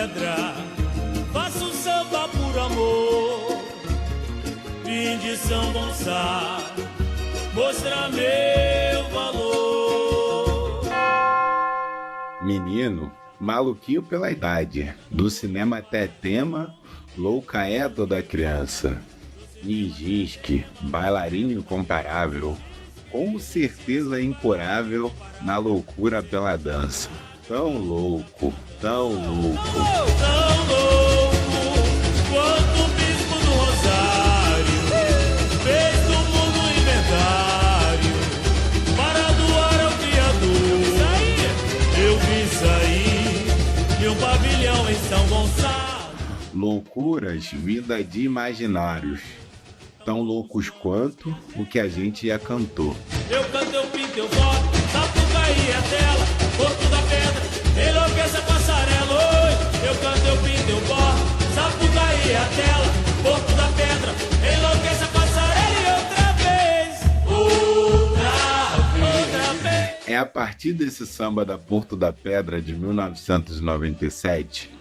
pedra, faço samba por amor. Vim de São Gonçalo mostrar meu valor. Menino, maluquinho pela idade, do cinema até tema, louca é toda criança. Ninjinski, bailarino incomparável, com certeza incurável na loucura pela dança. Tão louco, tão louco. Tão louco quanto o bispo do Rosário fez do mundo inventário para doar ao Criador. Eu vi sair de um pavilhão em São Gonçalo. Loucuras vinda de imaginários, tão loucos quanto o que a gente já cantou. Eu canto, eu pinto, eu boto, Sapucaí a tela, Porto da Pedra, enlouqueça passarela. Oi, eu canto, eu pinto, eu boto, Sapucaí a tela, Porto da Pedra, enlouqueça passarela. E outra vez. É a partir desse samba da Porto da Pedra de 1997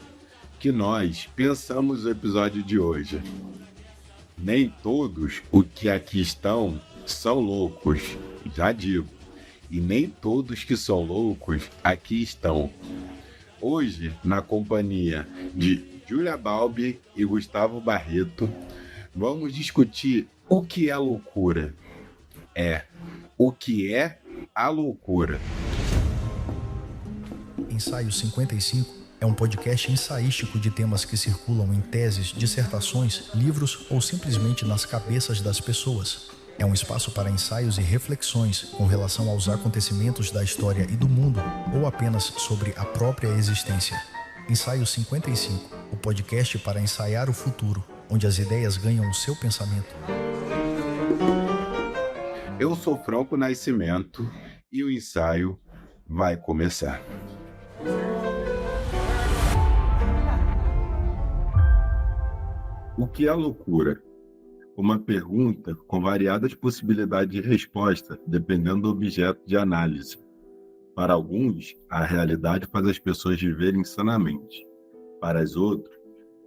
que nós pensamos o episódio de hoje. Nem todos os que aqui estão são loucos, já digo. E nem todos que são loucos aqui estão. Hoje, na companhia de Júlia Balbi e Gustavo Barreto, vamos discutir o que é loucura. O que é a loucura? Ensaio 55 é um podcast ensaístico de temas que circulam em teses, dissertações, livros ou simplesmente nas cabeças das pessoas. É um espaço para ensaios e reflexões com relação aos acontecimentos da história e do mundo, ou apenas sobre a própria existência. Ensaio 55, o podcast para ensaiar o futuro, onde as ideias ganham o seu pensamento. Eu sou Franco Nascimento e o ensaio vai começar. O que é loucura? Uma pergunta com variadas possibilidades de resposta, dependendo do objeto de análise. Para alguns, a realidade faz as pessoas viverem insanamente. Para os outros,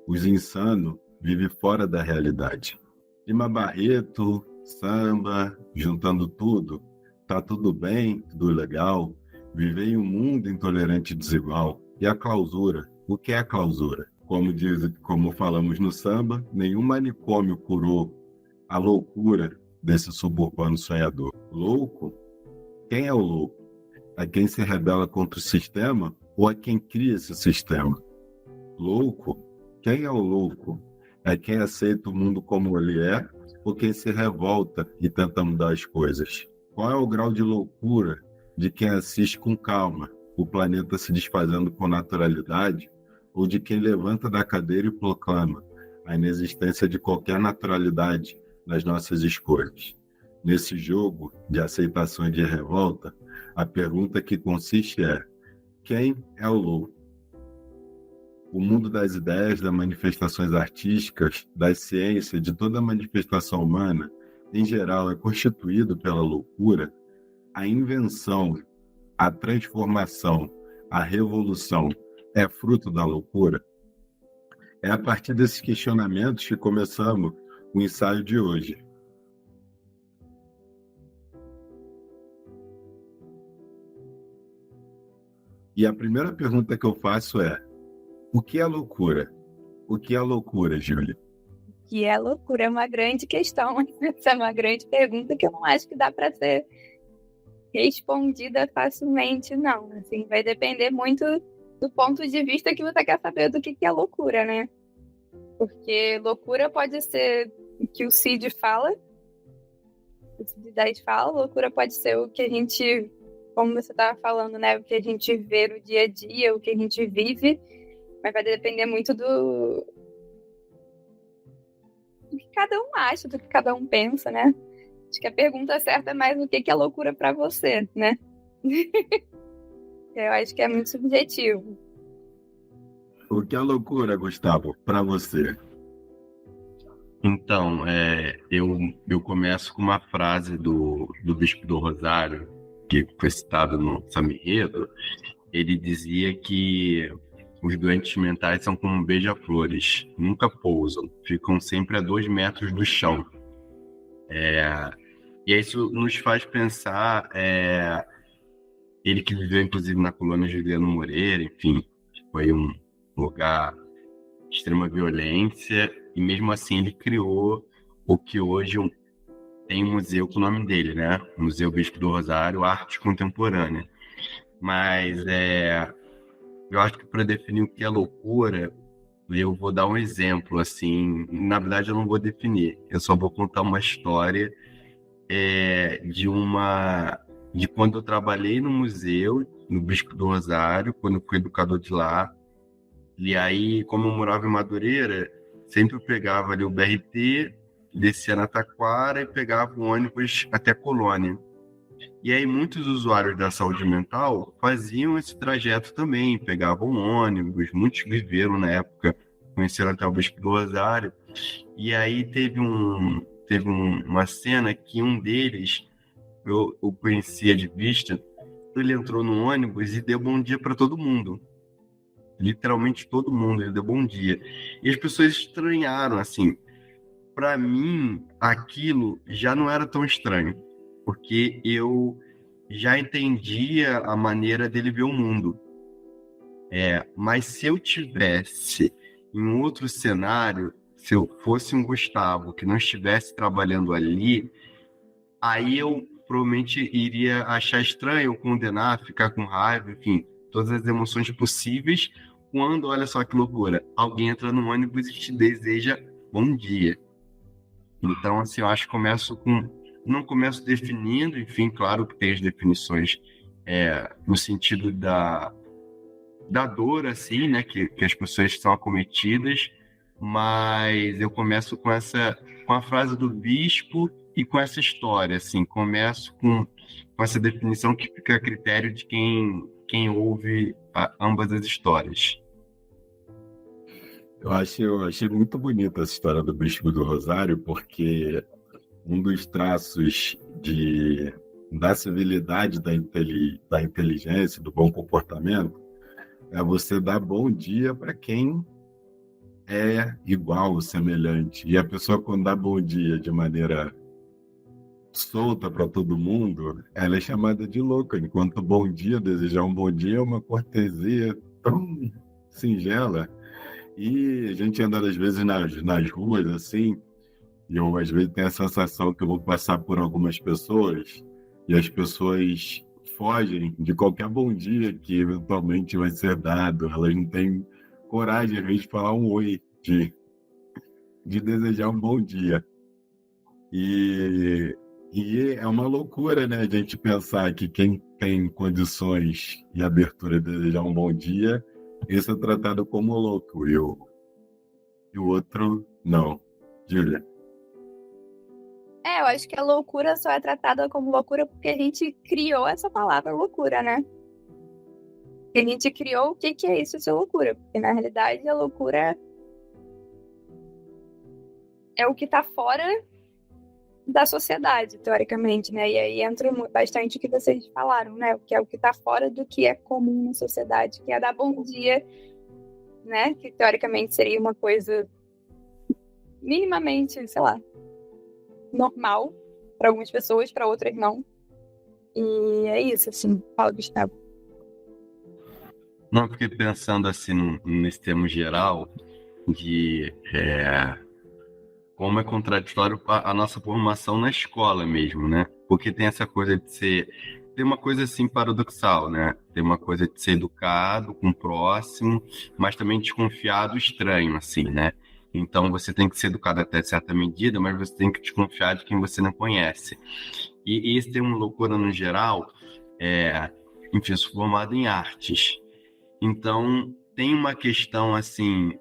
os insanos vivem fora da realidade. Lima Barreto, samba, juntando tudo, tá tudo bem, tudo legal, viver em um mundo intolerante e desigual. E a clausura? O que é a clausura? Como falamos no samba, nenhum manicômio curou a loucura desse suburbano sonhador. Louco? Quem é o louco? É quem se rebela contra o sistema ou é quem cria esse sistema? Louco? Quem é o louco? É quem aceita o mundo como ele é ou quem se revolta e tenta mudar as coisas? Qual é o grau de loucura de quem assiste com calma o planeta se desfazendo com naturalidade ou de quem levanta da cadeira e proclama a inexistência de qualquer naturalidade nas nossas escolhas? Nesse jogo de aceitação e de revolta, a pergunta que consiste é: quem é o louco? O mundo das ideias, das manifestações artísticas, das ciências, de toda manifestação humana, em geral, é constituído pela loucura. A invenção, a transformação, a revolução é fruto da loucura? É a partir desses questionamentos que começamos o ensaio de hoje. E a primeira pergunta que eu faço é: o que é loucura? O que é loucura, Júlia? O que é loucura? É uma grande questão. Essa é uma grande pergunta que eu não acho que dá para ser respondida facilmente, não. Assim, vai depender muito do ponto de vista que você quer saber do que é loucura, né? Porque loucura pode ser o que o Cid fala, o Cid 10 fala, loucura pode ser o que a gente, como você estava falando, né? O que a gente vê no dia a dia, o que a gente vive, mas vai depender muito do que cada um acha, do que cada um pensa, né? Acho que a pergunta certa é mais o que é loucura para você, né? Eu acho que é muito subjetivo. O que é loucura, Gustavo, para você? Então, eu começo com uma frase do Bispo do Rosário, que foi citado no Samba Enredo. Ele dizia que os doentes mentais são como beija-flores, nunca pousam, ficam sempre a 2 metros do chão. E isso nos faz pensar, ele que viveu inclusive na colônia Juliano Moreira, enfim, foi um lugar de extrema violência, e mesmo assim ele criou o que hoje tem um museu com o nome dele, né? Museu Bispo do Rosário, Arte Contemporânea. Mas eu acho que para definir o que é loucura, eu vou dar um exemplo, assim, na verdade eu não vou definir, eu só vou contar uma história de quando eu trabalhei no museu, no Bispo do Rosário, quando eu fui educador de lá. E aí, como eu morava em Madureira, sempre eu pegava ali o BRT, descia na Taquara e pegava o ônibus até Colônia. E aí muitos usuários da saúde mental faziam esse trajeto também, pegavam ônibus, muitos viveram na época, conheceram até o Bispo do Rosário. E aí teve uma cena que um deles, eu conhecia de vista, ele entrou no ônibus e deu bom dia para todo mundo. Literalmente todo mundo, ele deu bom dia. E as pessoas estranharam, assim. Para mim, aquilo já não era tão estranho, porque eu já entendia a maneira dele ver o mundo. Mas se eu tivesse em outro cenário, se eu fosse um Gustavo que não estivesse trabalhando ali, aí eu provavelmente iria achar estranho, condenar, ficar com raiva, enfim, todas as emoções possíveis, quando, olha só que loucura, alguém entra no ônibus e te deseja bom dia. Então, assim, eu acho que não começo definindo, enfim, claro que tem as definições no sentido da dor, assim, né, que as pessoas são acometidas, mas eu começo com a frase do bispo e com essa história, assim, começo com essa definição que fica a critério de quem ouve ambas as histórias. Eu achei muito bonita essa história do Bispo do Rosário, porque um dos traços da civilidade, da inteligência, do bom comportamento, é você dar bom dia para quem é igual, semelhante. E a pessoa, quando dá bom dia de maneira solta para todo mundo, ela é chamada de louca, enquanto bom dia, desejar um bom dia é uma cortesia tão singela. E a gente anda às vezes nas ruas, assim, e eu às vezes tenho a sensação que eu vou passar por algumas pessoas e as pessoas fogem de qualquer bom dia que eventualmente vai ser dado. Elas não têm coragem, às vezes, de falar um oi, de desejar um bom dia. E é uma loucura, né, a gente pensar que quem tem condições e abertura de desejar um bom dia, esse é tratado como louco, e o outro, não. Júlia? Eu acho que a loucura só é tratada como loucura porque a gente criou essa palavra loucura, né? A gente criou o que é isso ser loucura, porque na realidade a loucura é o que tá fora da sociedade, teoricamente, né? E aí entra bastante o que vocês falaram, né? Que é o que tá fora do que é comum na sociedade, que é dar bom dia, né? Que teoricamente seria uma coisa minimamente, sei lá, normal para algumas pessoas, para outras não. E é isso, assim, fala, Gustavo. Não, fiquei pensando assim nesse termo geral de como é contraditório a nossa formação na escola mesmo, né? Porque tem essa coisa de ser... Tem uma coisa assim paradoxal, né? Tem uma coisa de ser educado com o próximo, mas também desconfiado, estranho, assim, né? Então você tem que ser educado até certa medida, mas você tem que desconfiar de quem você não conhece. E esse termo loucura no geral, enfim, eu sou formado em artes. Então tem uma questão assim,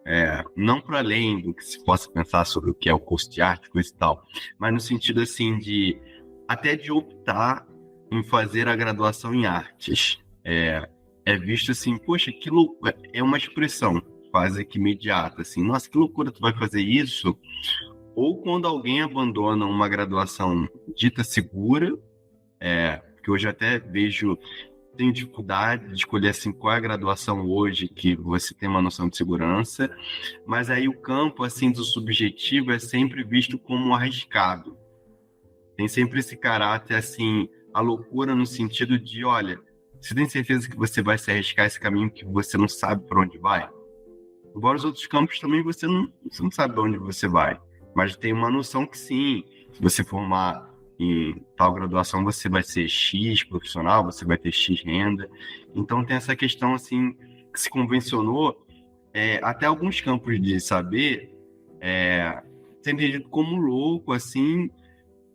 não para além do que se possa pensar sobre o que é o curso de arte, coisa e tal, mas no sentido assim até de optar em fazer a graduação em artes. É visto assim, poxa, que loucura, é uma expressão quase que imediata, assim, nossa, que loucura, tu vai fazer isso? Ou quando alguém abandona uma graduação dita segura, que hoje até vejo tenho dificuldade de escolher assim qual é a graduação hoje que você tem uma noção de segurança, mas aí o campo assim do subjetivo é sempre visto como arriscado. Tem sempre esse caráter assim, a loucura no sentido de, olha, você tem certeza que você vai se arriscar esse caminho que você não sabe para onde vai? Embora os outros campos também você não sabe para onde você vai, mas tem uma noção que sim, se você formar em tal graduação, você vai ser X profissional, você vai ter X renda. Então tem essa questão assim que se convencionou, até alguns campos de saber ser entendido como louco, assim,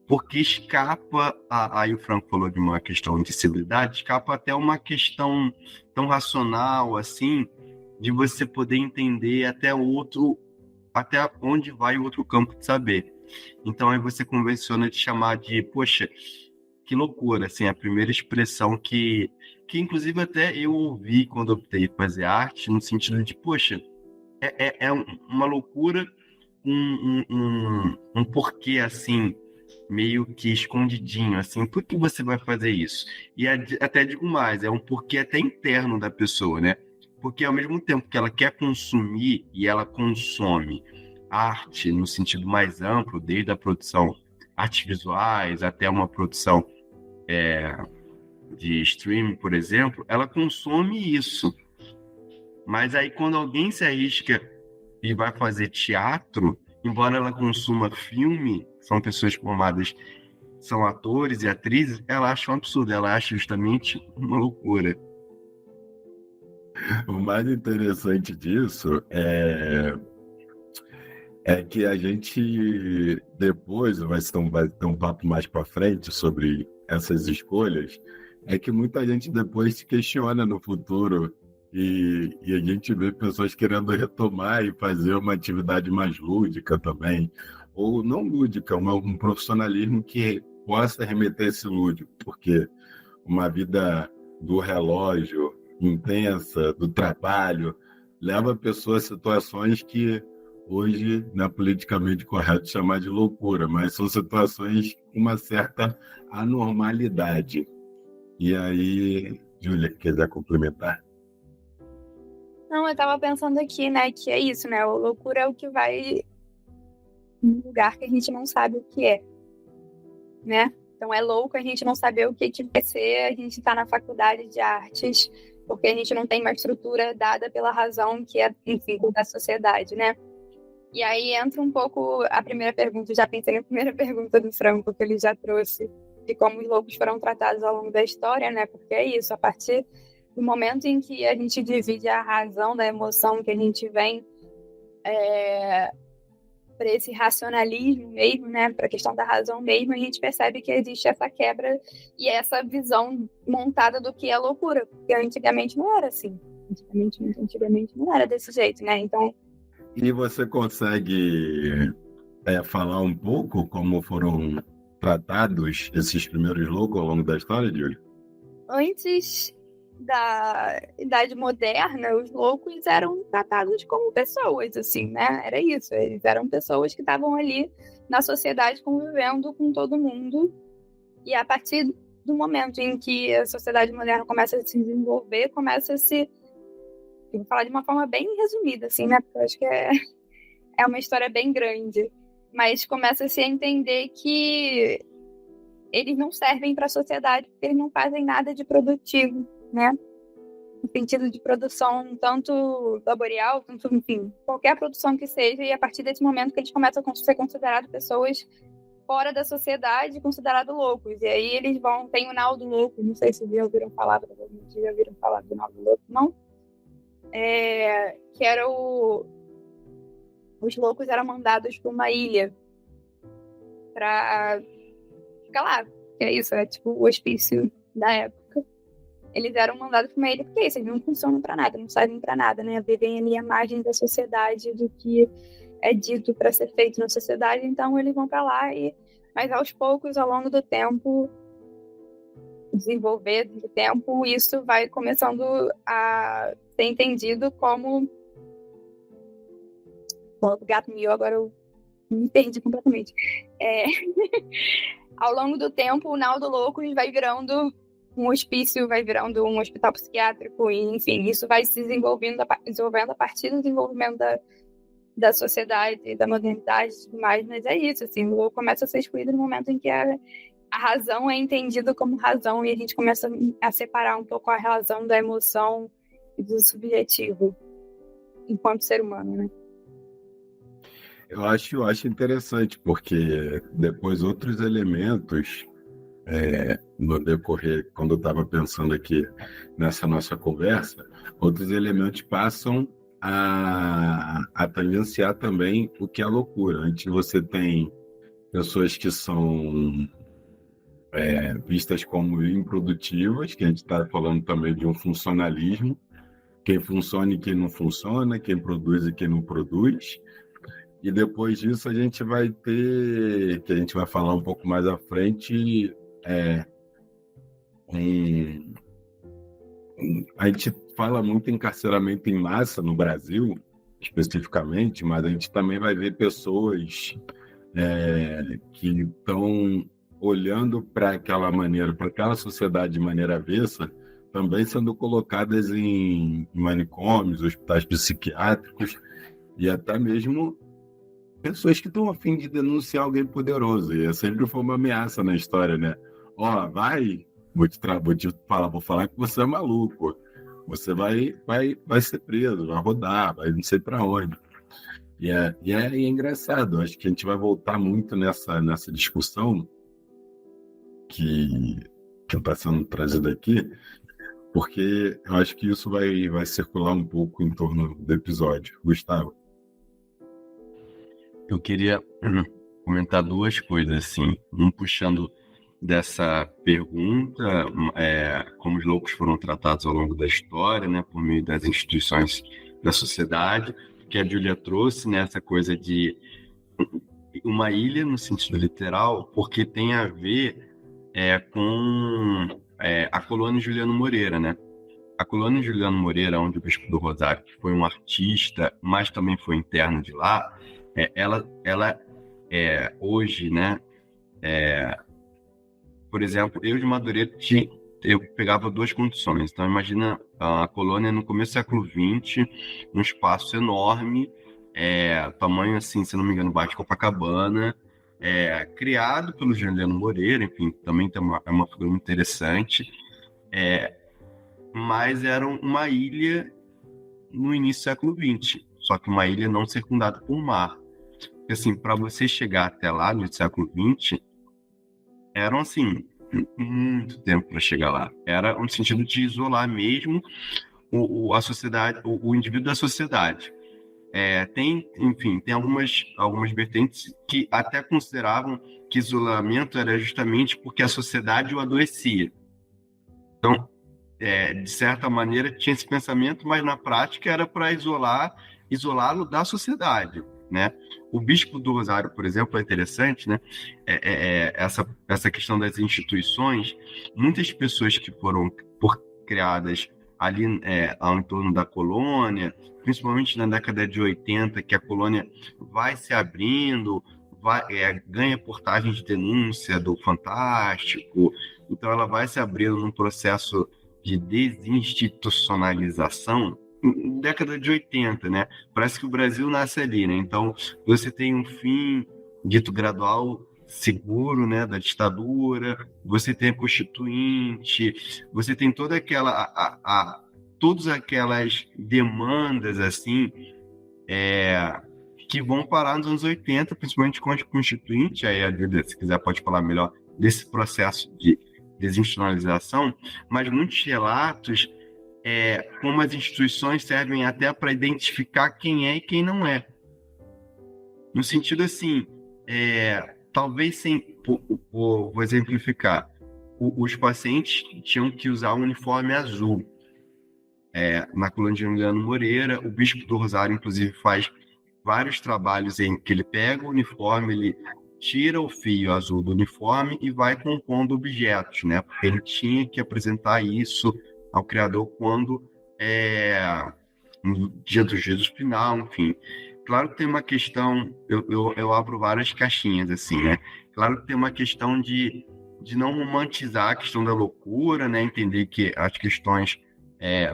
porque escapa, aí o Franco falou de uma questão de civilidade, escapa até uma questão tão racional, assim, de você poder entender até onde vai o outro campo de saber. Então aí você convenciona de chamar de, poxa, que loucura, assim, a primeira expressão que inclusive até eu ouvi quando optei por fazer arte, no sentido de, poxa, uma loucura, um porquê, assim, meio que escondidinho, assim, por que você vai fazer isso? E até digo mais, é um porquê até interno da pessoa, né? Porque ao mesmo tempo que ela quer consumir e ela consome arte no sentido mais amplo, desde a produção artes visuais até uma produção de streaming, por exemplo, ela consome isso. Mas aí quando alguém se arrisca e vai fazer teatro, embora ela consuma filme, são pessoas formadas, são atores e atrizes, ela acha um absurdo, ela acha justamente uma loucura. O mais interessante disso é que a gente depois vai ter um papo mais para frente sobre essas escolhas, é que muita gente depois se questiona no futuro e a gente vê pessoas querendo retomar e fazer uma atividade mais lúdica também, ou não lúdica, um profissionalismo que possa remeter esse lúdico, porque uma vida do relógio intensa, do trabalho, leva a pessoa a situações que hoje não é politicamente correto chamar de loucura, mas são situações com uma certa anormalidade. E aí, Júlia, quiser complementar? Não, eu tava pensando aqui, né, que é isso, né? A loucura é o que vai num lugar que a gente não sabe o que é, né? Então é louco a gente não saber o que vai ser, a gente tá na faculdade de artes, porque a gente não tem uma estrutura dada pela razão que é, enfim, da sociedade, né? E aí entra um pouco a primeira pergunta, já pensei na primeira pergunta do Franco, que ele já trouxe, de como os loucos foram tratados ao longo da história, né? Porque é isso, a partir do momento em que a gente divide a razão da emoção, que a gente vem para esse racionalismo mesmo, né? Para a questão da razão mesmo, a gente percebe que existe essa quebra e essa visão montada do que é loucura, porque antigamente não era assim. Antigamente não era desse jeito, né? Então, e você consegue falar um pouco como foram tratados esses primeiros loucos ao longo da história, Júlia? Antes da Idade Moderna, os loucos eram tratados como pessoas, assim, né? Era isso, eles eram pessoas que estavam ali na sociedade convivendo com todo mundo. E a partir do momento em que a sociedade moderna começa a se desenvolver, começa a se... Eu vou falar de uma forma bem resumida, assim, né? Porque eu acho que é uma história bem grande. Mas começa-se a entender que eles não servem para a sociedade porque eles não fazem nada de produtivo, né? No sentido de produção tanto laboral, tanto, enfim, qualquer produção que seja. E a partir desse momento que eles começam a ser considerados pessoas fora da sociedade, considerados loucos. E aí eles vão... Tem o Naldo Louco, não sei se já ouviram falar, provavelmente já ouviram falar do Naldo Louco, não? Que era os loucos eram mandados para uma ilha para ficar lá, que é isso, é tipo o hospício da época. Eles eram mandados para uma ilha porque é isso, eles não funcionam para nada, não servem para nada, né? Vivem ali à margem da sociedade, do que é dito para ser feito na sociedade, então eles vão para lá mas aos poucos, ao longo do tempo, desenvolver do tempo, isso vai começando a ser entendido como... Bom, o gato miou, agora eu me perdi completamente. Ao longo do tempo, o Naldo Loucos vai virando um hospício vai virando um hospital psiquiátrico, e, enfim, isso vai se desenvolvendo a partir do desenvolvimento da sociedade, da modernidade e tudo mais, mas é isso, assim, o eu começa a ser excluído no momento em que a razão é entendida como razão e a gente começa a separar um pouco a razão da emoção e do subjetivo enquanto ser humano, né? Eu acho interessante, porque depois outros elementos, no decorrer, quando eu estava pensando aqui nessa nossa conversa, outros elementos passam a tangenciar também o que é loucura. Antes você tem pessoas que são vistas como improdutivas, que a gente está falando também de um funcionalismo, quem funciona e quem não funciona, quem produz e quem não produz. E depois disso a gente vai ter, que a gente vai falar um pouco mais à frente, a gente fala muito em encarceramento em massa no Brasil, especificamente, mas a gente também vai ver pessoas que estão olhando para aquela maneira, para aquela sociedade de maneira avessa, também sendo colocadas em manicômios, hospitais psiquiátricos, e até mesmo pessoas que estão a fim de denunciar alguém poderoso. E sempre foi uma ameaça na história, né? Vou falar que você é maluco. Você vai ser preso, vai rodar, vai não sei para onde. E é engraçado. Acho que a gente vai voltar muito nessa discussão que está sendo trazida aqui, porque eu acho que isso vai circular um pouco em torno do episódio. Gustavo? Eu queria comentar duas coisas, assim. Puxando dessa pergunta, como os loucos foram tratados ao longo da história, né, por meio das instituições da sociedade, que a Júlia trouxe, né, essa coisa de uma ilha, no sentido literal, porque tem a ver com a colônia Juliano Moreira, né? A colônia Juliano Moreira, onde o Bispo do Rosário, que foi um artista, mas também foi interno de lá, ela hoje, né? Por exemplo, eu de Madureira eu pegava duas condições. Então, imagina a colônia no começo do século XX, um espaço enorme, tamanho assim, se não me engano, Baixo Copacabana, criado pelo Juliano Moreira, enfim, também é uma figura muito interessante, mas era uma ilha no início do século XX, só que uma ilha não circundada por mar. Porque, assim, para você chegar até lá no século XX, eram, assim, muito tempo para chegar lá. Era no sentido de isolar mesmo a sociedade, o indivíduo da sociedade. Tem algumas vertentes que até consideravam que isolamento era justamente porque a sociedade o adoecia. Então, de certa maneira, tinha esse pensamento, mas na prática era para isolá-lo da sociedade, né? O Bispo do Rosário, por exemplo, é interessante, né? Essa questão das instituições. Muitas pessoas que foram criadas ali ao entorno da colônia, principalmente na década de 80, que a colônia vai se abrindo, ganha portagem de denúncia do Fantástico, então ela vai se abrindo num processo de desinstitucionalização, década de 80, né? Parece que o Brasil nasce ali, né? Então, você tem um fim dito gradual, seguro, né, da ditadura, você tem a Constituinte, você tem todas aquelas demandas, assim, que vão parar nos anos 80, principalmente com a Constituinte. Aí a Júlia, se quiser, pode falar melhor desse processo de desinstitucionalização, mas muitos relatos como as instituições servem até para identificar quem é e quem não é. No sentido assim, talvez vou exemplificar, os pacientes tinham que usar um uniforme azul. Na colônia de Juliano Moreira, o Bispo do Rosário, inclusive, faz vários trabalhos em que ele pega o uniforme, ele tira o fio azul do uniforme e vai compondo objetos, né? Porque ele tinha que apresentar isso ao Criador quando no dia do juízo final, enfim. Claro que tem uma questão, eu abro várias caixinhas, assim, né? Claro que tem uma questão de de não romantizar a questão da loucura, né? Entender que as questões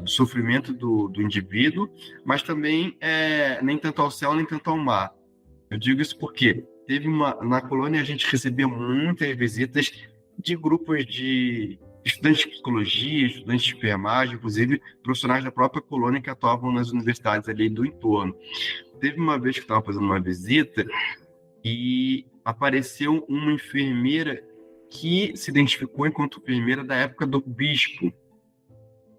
do sofrimento do indivíduo, mas também nem tanto ao céu, nem tanto ao mar. Eu digo isso porque na colônia a gente recebia muitas visitas de grupos de estudantes de psicologia, estudantes de enfermagem, inclusive profissionais da própria colônia que atuavam nas universidades ali do entorno. Teve uma vez que eu estava fazendo uma visita e apareceu uma enfermeira que se identificou enquanto enfermeira da época do bispo.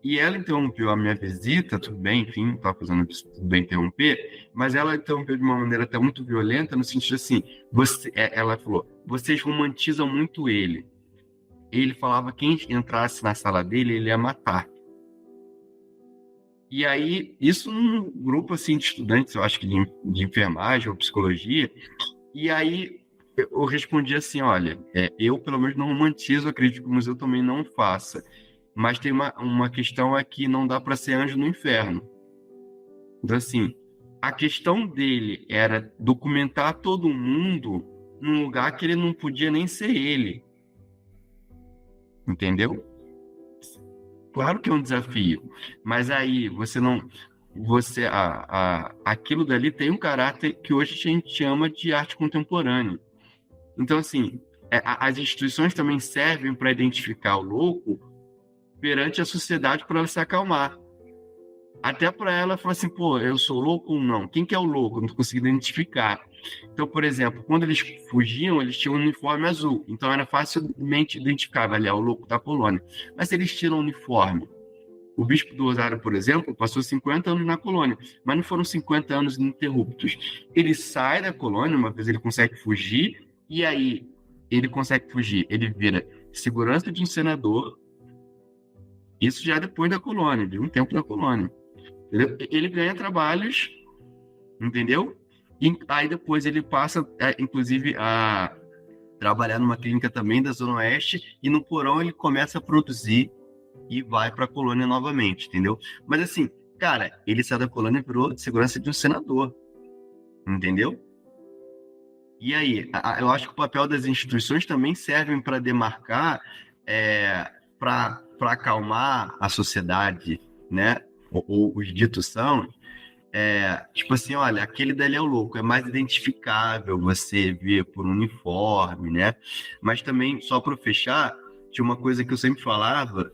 E ela interrompeu a minha visita, tudo bem, enfim, estava fazendo tudo bem interromper, mas ela interrompeu de uma maneira até muito violenta, no sentido assim, ela falou, vocês romantizam muito ele. Ele falava que quem entrasse na sala dele, ele ia matar. E aí, isso num grupo assim, de estudantes, eu acho que de enfermagem ou psicologia, e aí eu respondi assim, olha, eu pelo menos não romantizo, acredito que o museu também não faça, mas tem uma questão que não dá para ser anjo no inferno. Então assim, a questão dele era documentar todo mundo num lugar que ele não podia nem ser ele. Entendeu? Claro que é um desafio, mas aí aquilo dali tem um caráter que hoje a gente chama de arte contemporânea. Então, assim, as instituições também servem para identificar o louco perante a sociedade para ela se acalmar. Até para ela falar assim, pô, eu sou louco ou não? Quem que é o louco? Eu não consigo identificar. Então, por exemplo, quando eles fugiam, eles tinham um uniforme azul. Então, era facilmente identificável, ali, o louco da colônia. Mas se eles tiram o uniforme, o bispo do Rosário, por exemplo, passou 50 anos na colônia, mas não foram 50 anos ininterruptos. Ele sai da colônia, uma vez ele consegue fugir, e aí ele consegue fugir, ele vira segurança de um senador, isso já depois da colônia, de um tempo da colônia. Ele ganha trabalhos, entendeu? E aí depois ele passa, inclusive, a trabalhar numa clínica também da Zona Oeste, e no porão ele começa a produzir e vai para a colônia novamente, entendeu? Mas assim, cara, ele saiu da colônia e virou segurança de um senador, entendeu? E aí, eu acho que o papel das instituições também servem para demarcar, para acalmar a sociedade, né? Ou os ditos são, tipo assim, olha, aquele dali é o louco, é mais identificável você ver por um uniforme, né? Mas também, só para fechar, tinha uma coisa que eu sempre falava,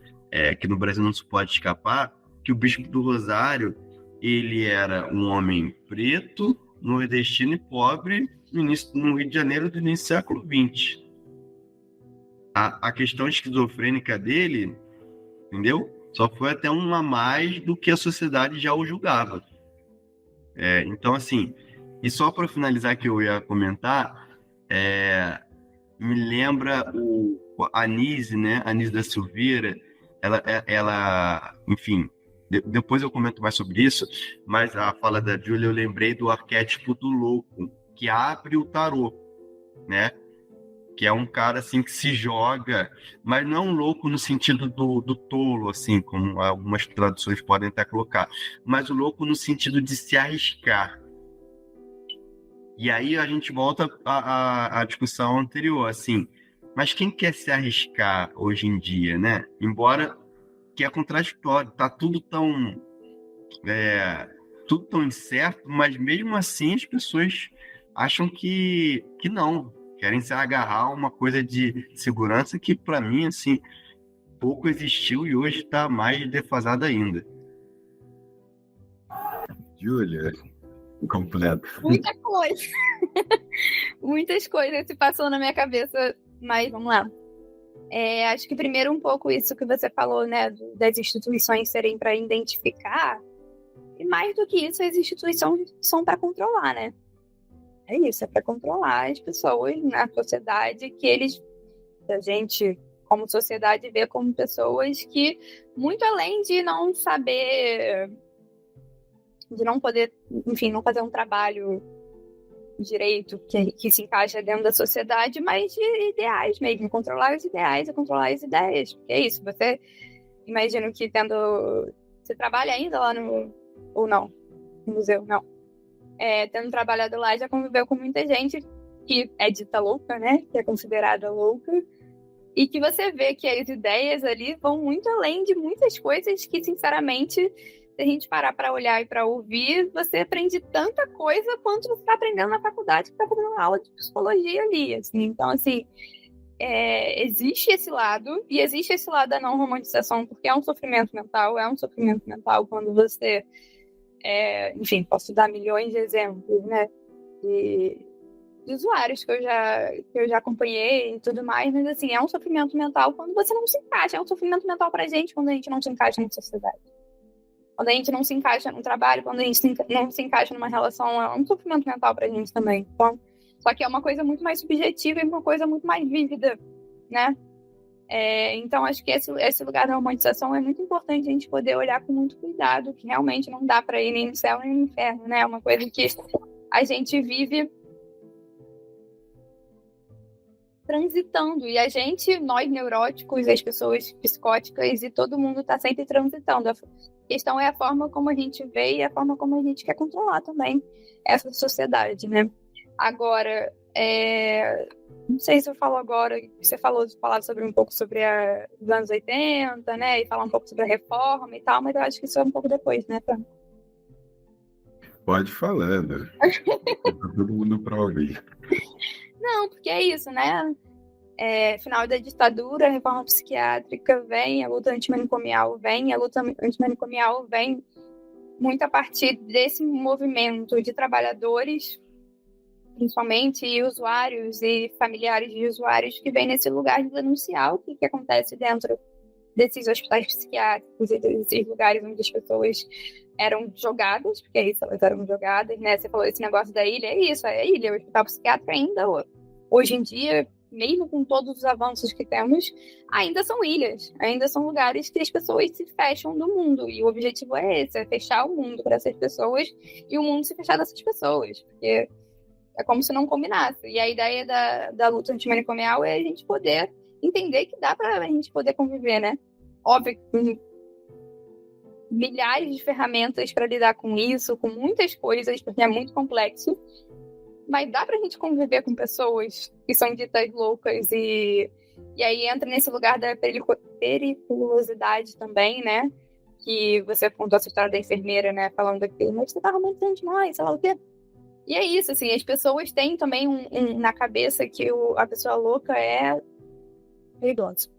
que no Brasil não se pode escapar, que o Bispo do Rosário, ele era um homem preto, nordestino e pobre, no Rio de Janeiro do início do século XX. A questão esquizofrênica dele, entendeu? Só foi até uma a mais do que a sociedade já o julgava. Então, assim, e só para finalizar que eu ia comentar, me lembra a Anísio, né? A Anísio da Silveira, ela enfim, depois eu comento mais sobre isso, mas a fala da Júlia, eu lembrei do arquétipo do louco, que abre o tarô, né? Que é um cara assim que se joga, mas não louco no sentido do tolo, assim, como algumas traduções podem até colocar, mas o louco no sentido de se arriscar. E aí a gente volta à discussão anterior, assim, mas quem quer se arriscar hoje em dia, né? Embora que é contraditório, tá tudo tão incerto, mas mesmo assim as pessoas acham que não, querem se agarrar a uma coisa de segurança que, para mim, assim, pouco existiu e hoje está mais defasado ainda. Júlia, completo. Muita coisa. Muitas coisas se passou na minha cabeça, mas vamos lá. Acho que primeiro um pouco isso que você falou, né, das instituições serem para identificar, e mais do que isso, as instituições são para controlar, né? É isso, é para controlar as pessoas na sociedade, a gente, como sociedade, vê como pessoas que, muito além de não saber, de não poder, enfim, não fazer um trabalho direito que se encaixa dentro da sociedade, mas de ideais mesmo, controlar os ideais e controlar as ideias. Porque é isso, você, imagino que você trabalha ainda lá ou não, no museu, não. Tendo trabalhado lá, já conviveu com muita gente que é dita louca, né? Que é considerada louca. e que você vê que as ideias ali vão muito além de muitas coisas que, sinceramente, se a gente parar para olhar e para ouvir, você aprende tanta coisa quanto você está aprendendo na faculdade, que está fazendo uma aula de psicologia ali, assim. Então, assim, existe esse lado, e existe esse lado da não romantização, porque é um sofrimento mental quando você, enfim, posso dar milhões de exemplos, né, de usuários que eu já acompanhei e tudo mais, mas assim, é um sofrimento mental quando você não se encaixa, é um sofrimento mental pra gente quando a gente não se encaixa na sociedade. Quando a gente não se encaixa no trabalho, quando a gente não se encaixa numa relação, é um sofrimento mental pra gente também. Então, só que é uma coisa muito mais subjetiva e uma coisa muito mais vívida, né? Então, acho que esse lugar da romantização é muito importante a gente poder olhar com muito cuidado, que realmente não dá pra ir nem no céu nem no inferno, né? É uma coisa que a gente vive transitando, e a gente, nós neuróticos, as pessoas psicóticas, e todo mundo está sempre transitando. A questão é a forma como a gente vê e a forma como a gente quer controlar também essa sociedade, né? Agora, não sei se eu falo agora, você falar sobre um pouco sobre os anos 80, né, e falar um pouco sobre a reforma e tal, mas eu acho que isso é um pouco depois, né, Fran? Pode falar, né? Tá todo mundo para ouvir. Não, porque é isso, né? Final da ditadura, a reforma psiquiátrica vem, a luta antimanicomial vem, muito a partir desse movimento de trabalhadores, principalmente, e usuários e familiares de usuários que vem nesse lugar de denunciar o que acontece dentro desses hospitais psiquiátricos e desses lugares onde as pessoas eram jogadas, porque é isso, elas eram jogadas, né? Você falou esse negócio da ilha, é isso, é a ilha, o hospital psiquiátrico ainda, hoje em dia, mesmo com todos os avanços que temos, ainda são ilhas, ainda são lugares que as pessoas se fecham do mundo, e o objetivo é esse, é fechar o mundo para essas pessoas, e o mundo se fechar dessas pessoas, porque é como se não combinasse, e a ideia da luta antimanicomial é a gente poder entender que dá para a gente poder conviver, né? Óbvio que milhares de ferramentas para lidar com isso, com muitas coisas, porque é muito complexo, mas dá pra gente conviver com pessoas que são ditas loucas e aí entra nesse lugar da periculosidade também, né? Que você contou essa história da enfermeira, né? Falando aquilo, mas você tá romantizando demais, sei lá o quê. E é isso, assim, as pessoas têm também na cabeça que a pessoa louca é perigosa,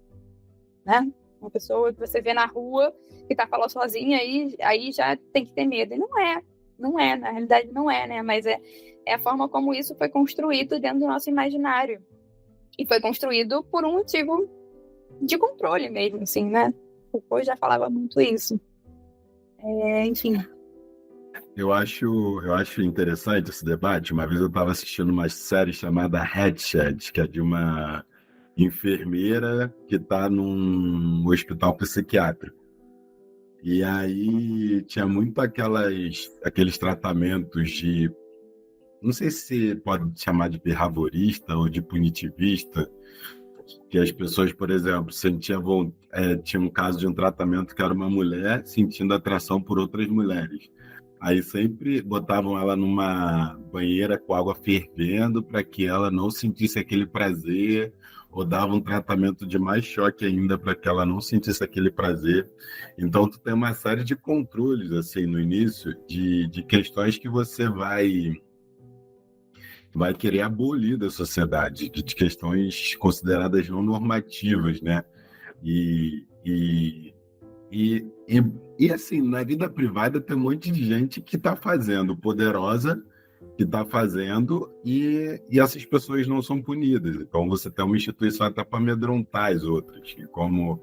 né? Uma pessoa que você vê na rua que tá falando sozinha, aí já tem que ter medo. E não é, na realidade não é, né? Mas é a forma como isso foi construído dentro do nosso imaginário. E foi construído por um motivo de controle mesmo, assim, né? O Foucault já falava muito isso. Enfim. Eu acho interessante esse debate. Uma vez eu estava assistindo uma série chamada Headshed, que é de uma enfermeira que está num hospital psiquiátrico. E aí tinha muito aqueles tratamentos de, não sei se pode chamar de behaviorista ou de punitivista, que as pessoas, por exemplo, tinha um caso de um tratamento que era uma mulher sentindo atração por outras mulheres. Aí sempre botavam ela numa banheira com água fervendo para que ela não sentisse aquele prazer, ou davam um tratamento de mais choque ainda para que ela não sentisse aquele prazer. Então, tu tem uma série de controles assim no início de questões que você vai querer abolir da sociedade, de questões consideradas não normativas, né? E assim, na vida privada tem um monte de gente que está fazendo, poderosa, que está fazendo, e essas pessoas não são punidas. Então você tem uma instituição até para amedrontar as outras. E como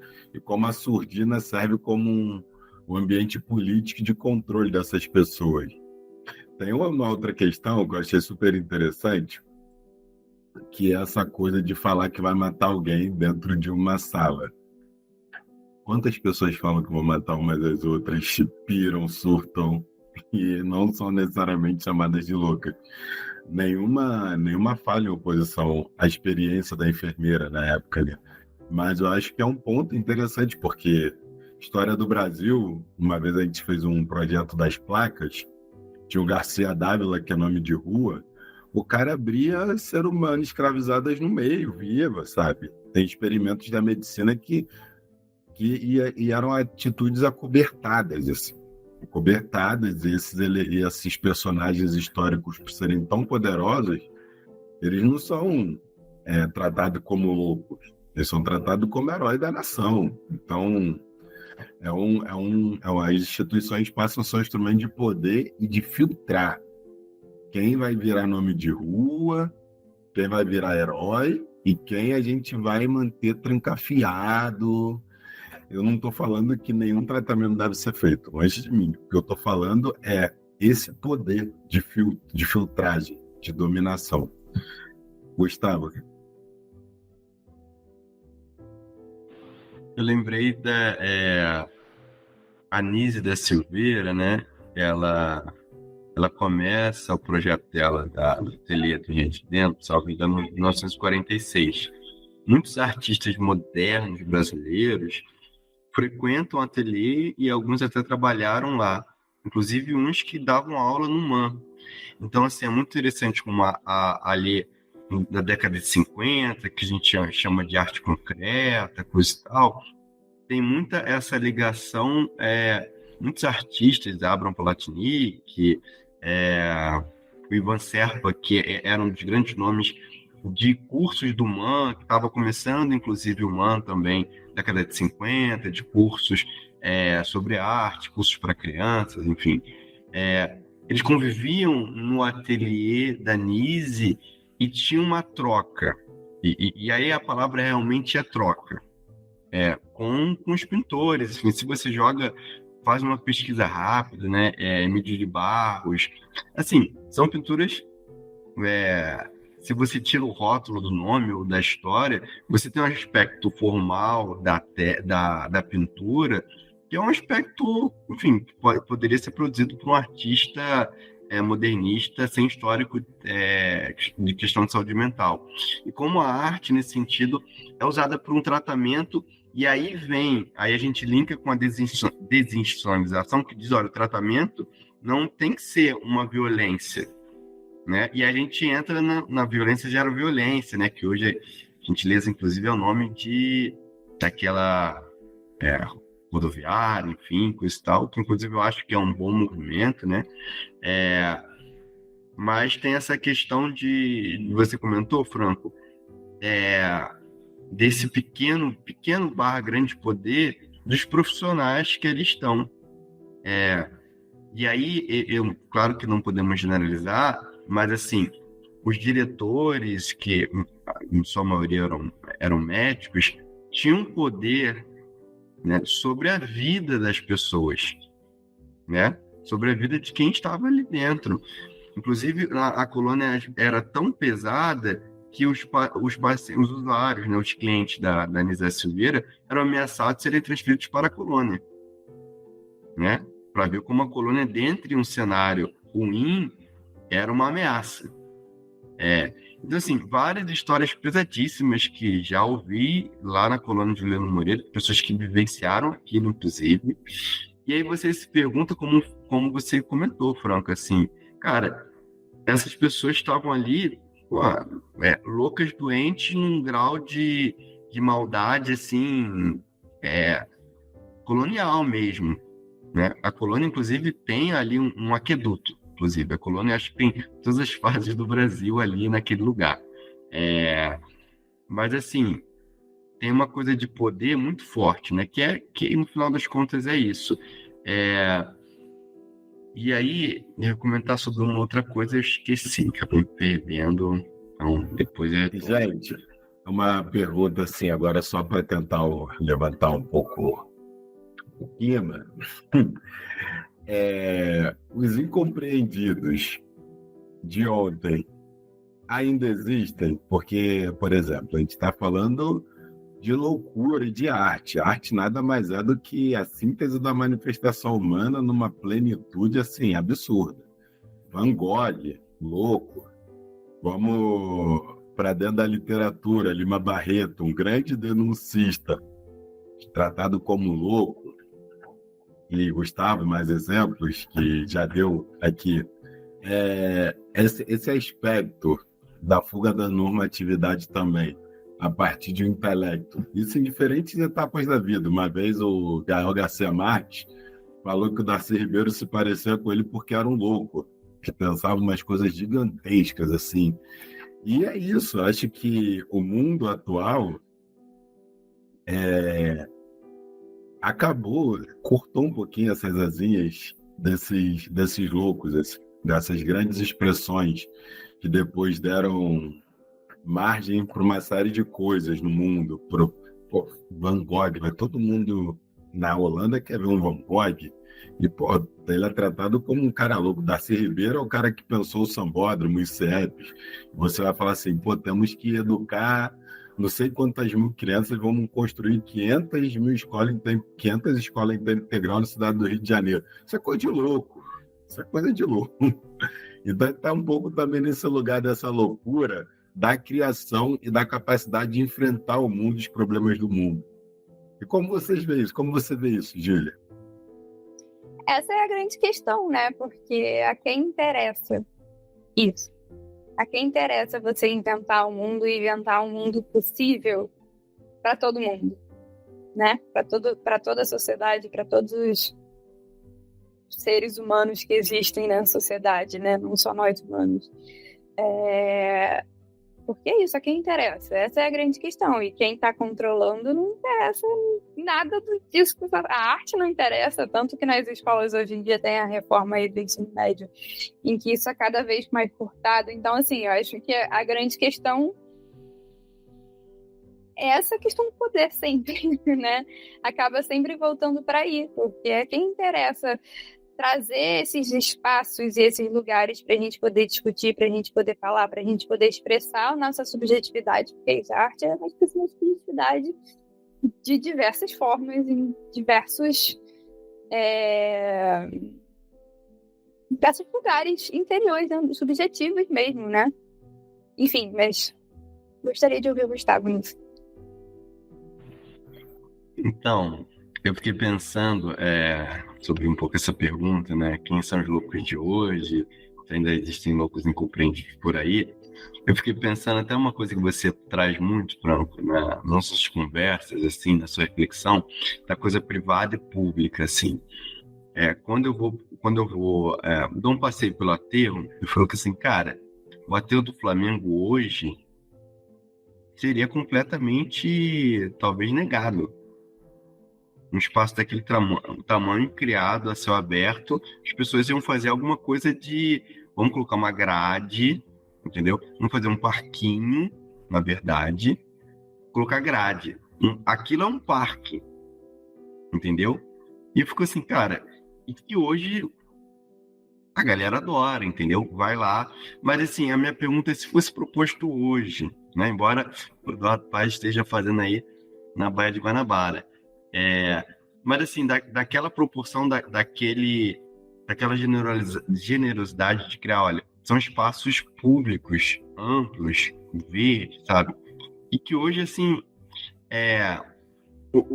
a surdina serve como um ambiente político de controle dessas pessoas. Tem uma outra questão que eu achei super interessante, que é essa coisa de falar que vai matar alguém dentro de uma sala. Quantas pessoas falam que vão matar umas às outras, piram, surtam, e não são necessariamente chamadas de loucas? Nenhuma falha em oposição à experiência da enfermeira na época ali. Mas eu acho que é um ponto interessante, porque história do Brasil, uma vez a gente fez um projeto das placas, tinha o Garcia Dávila, que é nome de rua, o cara abria ser humano escravizadas no meio, viva, sabe? Tem experimentos da medicina que eram atitudes acobertadas, assim. Acobertadas, esses personagens históricos, por serem tão poderosos, eles não são tratados como loucos, eles são tratados como heróis da nação. Então, as instituições passam a ser um instrumento de poder e de filtrar quem vai virar nome de rua, quem vai virar herói e quem a gente vai manter trancafiado. Eu não estou falando que nenhum tratamento deve ser feito longe de mim. O que eu estou falando é esse poder de filtragem, de dominação. Gustavo? Eu lembrei da Anísia da Silveira, né? Ela começa o projeto dela, do Ateliê do Gente Dentro, salvo engano, em 1946. Muitos artistas modernos brasileiros frequentam o ateliê e alguns até trabalharam lá, inclusive uns que davam aula no MAN. Então, assim, é muito interessante como ali da década de 50, que a gente chama de arte concreta, coisa e tal, tem muita essa ligação, muitos artistas, Abraham Palatinic, o Ivan Serpa, que eram dos grandes nomes de cursos do MAN, que estava começando, inclusive, o MAN também, década de 50, de cursos sobre arte, cursos para crianças, enfim. Eles conviviam no ateliê da Nise e tinha uma troca. E aí a palavra realmente é troca. Com os pintores. Enfim, se você faz uma pesquisa rápida, né? Emílio de Barros. Assim, são pinturas... se você tira o rótulo do nome ou da história, você tem um aspecto formal da pintura, que é um aspecto, enfim, que poderia ser produzido por um artista modernista sem histórico de questão de saúde mental. E como a arte, nesse sentido, é usada por um tratamento, e aí a gente linka com a desinstitucionalização, que diz, olha, o tratamento não tem que ser uma violência, né? E a gente entra na violência gera violência, né? Que hoje a gentileza, inclusive, é o nome daquela rodoviária, enfim, coisa e tal, que inclusive eu acho que é um bom movimento, né? Mas tem essa questão você comentou, Franco, desse pequeno / grande poder dos profissionais que eles estão. E aí, claro que não podemos generalizar, mas, assim, os diretores, que em sua maioria eram médicos, tinham poder, né, sobre a vida das pessoas, né? Sobre a vida de quem estava ali dentro. Inclusive, a colônia era tão pesada que os usuários, né, os clientes da Anísia Silveira, eram ameaçados de serem transferidos para a colônia, né? Para ver como a colônia, dentro de um cenário ruim, era uma ameaça. Então, assim, várias histórias pesadíssimas que já ouvi lá na colônia de Juliano Moreira, pessoas que vivenciaram aquilo, inclusive. E aí você se pergunta, como você comentou, Franco, assim, cara, essas pessoas estavam ali, loucas, doentes, num grau de maldade, assim, colonial mesmo, né? A colônia, inclusive, tem ali um aqueduto. Inclusive, a colônia, acho que tem todas as fases do Brasil ali naquele lugar. Mas, assim, tem uma coisa de poder muito forte, né? Que no final das contas, é isso. E aí, eu ia comentar sobre uma outra coisa, eu esqueci, acabei me perdendo. Então, depois Gente, uma pergunta, assim, agora só para tentar levantar um pouco o clima. Os incompreendidos de ontem ainda existem? Porque, por exemplo, a gente está falando de loucura e de arte. A arte nada mais é do que a síntese da manifestação humana numa plenitude assim, absurda. Van Gogh, louco. Vamos para dentro da literatura, Lima Barreto, um grande denuncista, tratado como louco. E Gustavo, mais exemplos que já deu aqui. Esse aspecto da fuga da normatividade também a partir de um intelecto. Isso em diferentes etapas da vida. Uma vez o Gael Garcia Marques falou que o Darcy Ribeiro se parecia com ele porque era um louco, que pensava umas coisas gigantescas, assim. E é isso, acho que o mundo atual cortou um pouquinho essas asinhas desses loucos, dessas grandes expressões que depois deram margem para uma série de coisas no mundo. Van Gogh, vai todo mundo na Holanda quer ver um Van Gogh, e ele é tratado como um cara louco. Darcy Ribeiro é o cara que pensou o sambódromo, os CEPs. Você vai falar assim, temos que educar não sei quantas mil crianças, vamos construir 500 escolas integral na cidade do Rio de Janeiro. Isso é coisa de louco. Isso é coisa de louco. Então está um pouco também nesse lugar dessa loucura da criação e da capacidade de enfrentar o mundo, os problemas do mundo. E como vocês veem isso? Como você vê isso, Júlia? Essa é a grande questão, né? Porque a quem interessa isso? A quem interessa você inventar o mundo e inventar um mundo possível para todo mundo, né? Para toda a sociedade, para todos os seres humanos que existem na sociedade, né? Não só nós humanos. Porque é isso, a quem interessa? Essa é a grande questão. E quem está controlando não interessa nada disso. A arte não interessa, tanto que nas escolas hoje em dia tem a reforma aí do ensino médio, em que isso é cada vez mais cortado. Então, assim, eu acho que a grande questão é essa questão do poder sempre, né? Acaba sempre voltando para aí, porque é quem interessa trazer esses espaços e esses lugares para a gente poder discutir, para a gente poder falar, para a gente poder expressar a nossa subjetividade, porque a arte é uma expressão de subjetividade de diversas formas, em diversos lugares interiores, subjetivos mesmo, né? Enfim, mas gostaria de ouvir o Gustavo nisso. Então, eu fiquei pensando sobre um pouco essa pergunta, né? Quem são os loucos de hoje? Se ainda existem loucos incompreendidos por aí. Eu fiquei pensando até uma coisa que você traz muito para nas nossas conversas, assim, na sua reflexão, da coisa privada e pública, assim. Quando eu vou dar um passeio pelo aterro, eu falo que assim, cara, o aterro do Flamengo hoje seria completamente, talvez, negado. Um espaço daquele tamanho criado a céu aberto, as pessoas iam fazer alguma coisa vamos colocar uma grade, entendeu? Vamos fazer um parquinho, na verdade, colocar grade. Aquilo é um parque, entendeu? E eu fico assim, cara, e que hoje a galera adora, entendeu? Vai lá. Mas assim, a minha pergunta é se fosse proposto hoje, né? Embora o Eduardo Paes esteja fazendo aí na Baía de Guanabara. Mas assim, daquela proporção, daquela generosidade de criar, olha, são espaços públicos, amplos, verdes, sabe? E que hoje, assim,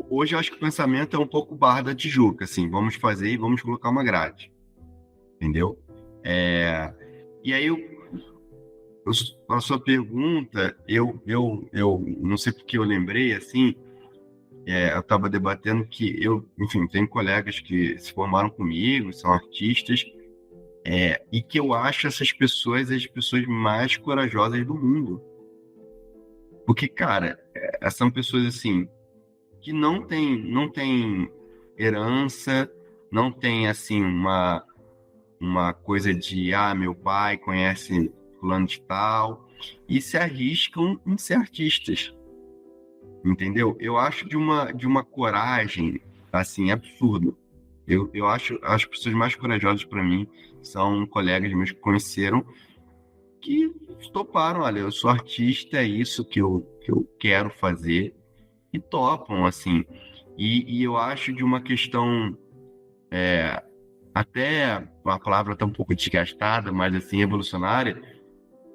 hoje eu acho que o pensamento é um pouco Barra da Tijuca, assim, vamos fazer e vamos colocar uma grade, entendeu? E aí, a sua pergunta, eu não sei porque eu lembrei, assim, eu estava debatendo que enfim, tenho colegas que se formaram comigo, são artistas, e que eu acho essas pessoas as pessoas mais corajosas do mundo. Porque, cara, são pessoas, assim, que não tem herança, não tem, assim, uma coisa de, meu pai conhece fulano de tal, e se arriscam em ser artistas. Entendeu? Eu acho de uma coragem, assim, absurda. Eu acho as pessoas mais corajosas para mim são colegas meus que conheceram, que toparam, olha, eu sou artista, é isso que eu quero fazer, e topam, assim. E eu acho de uma questão, até a palavra está um pouco desgastada, mas assim, evolucionária,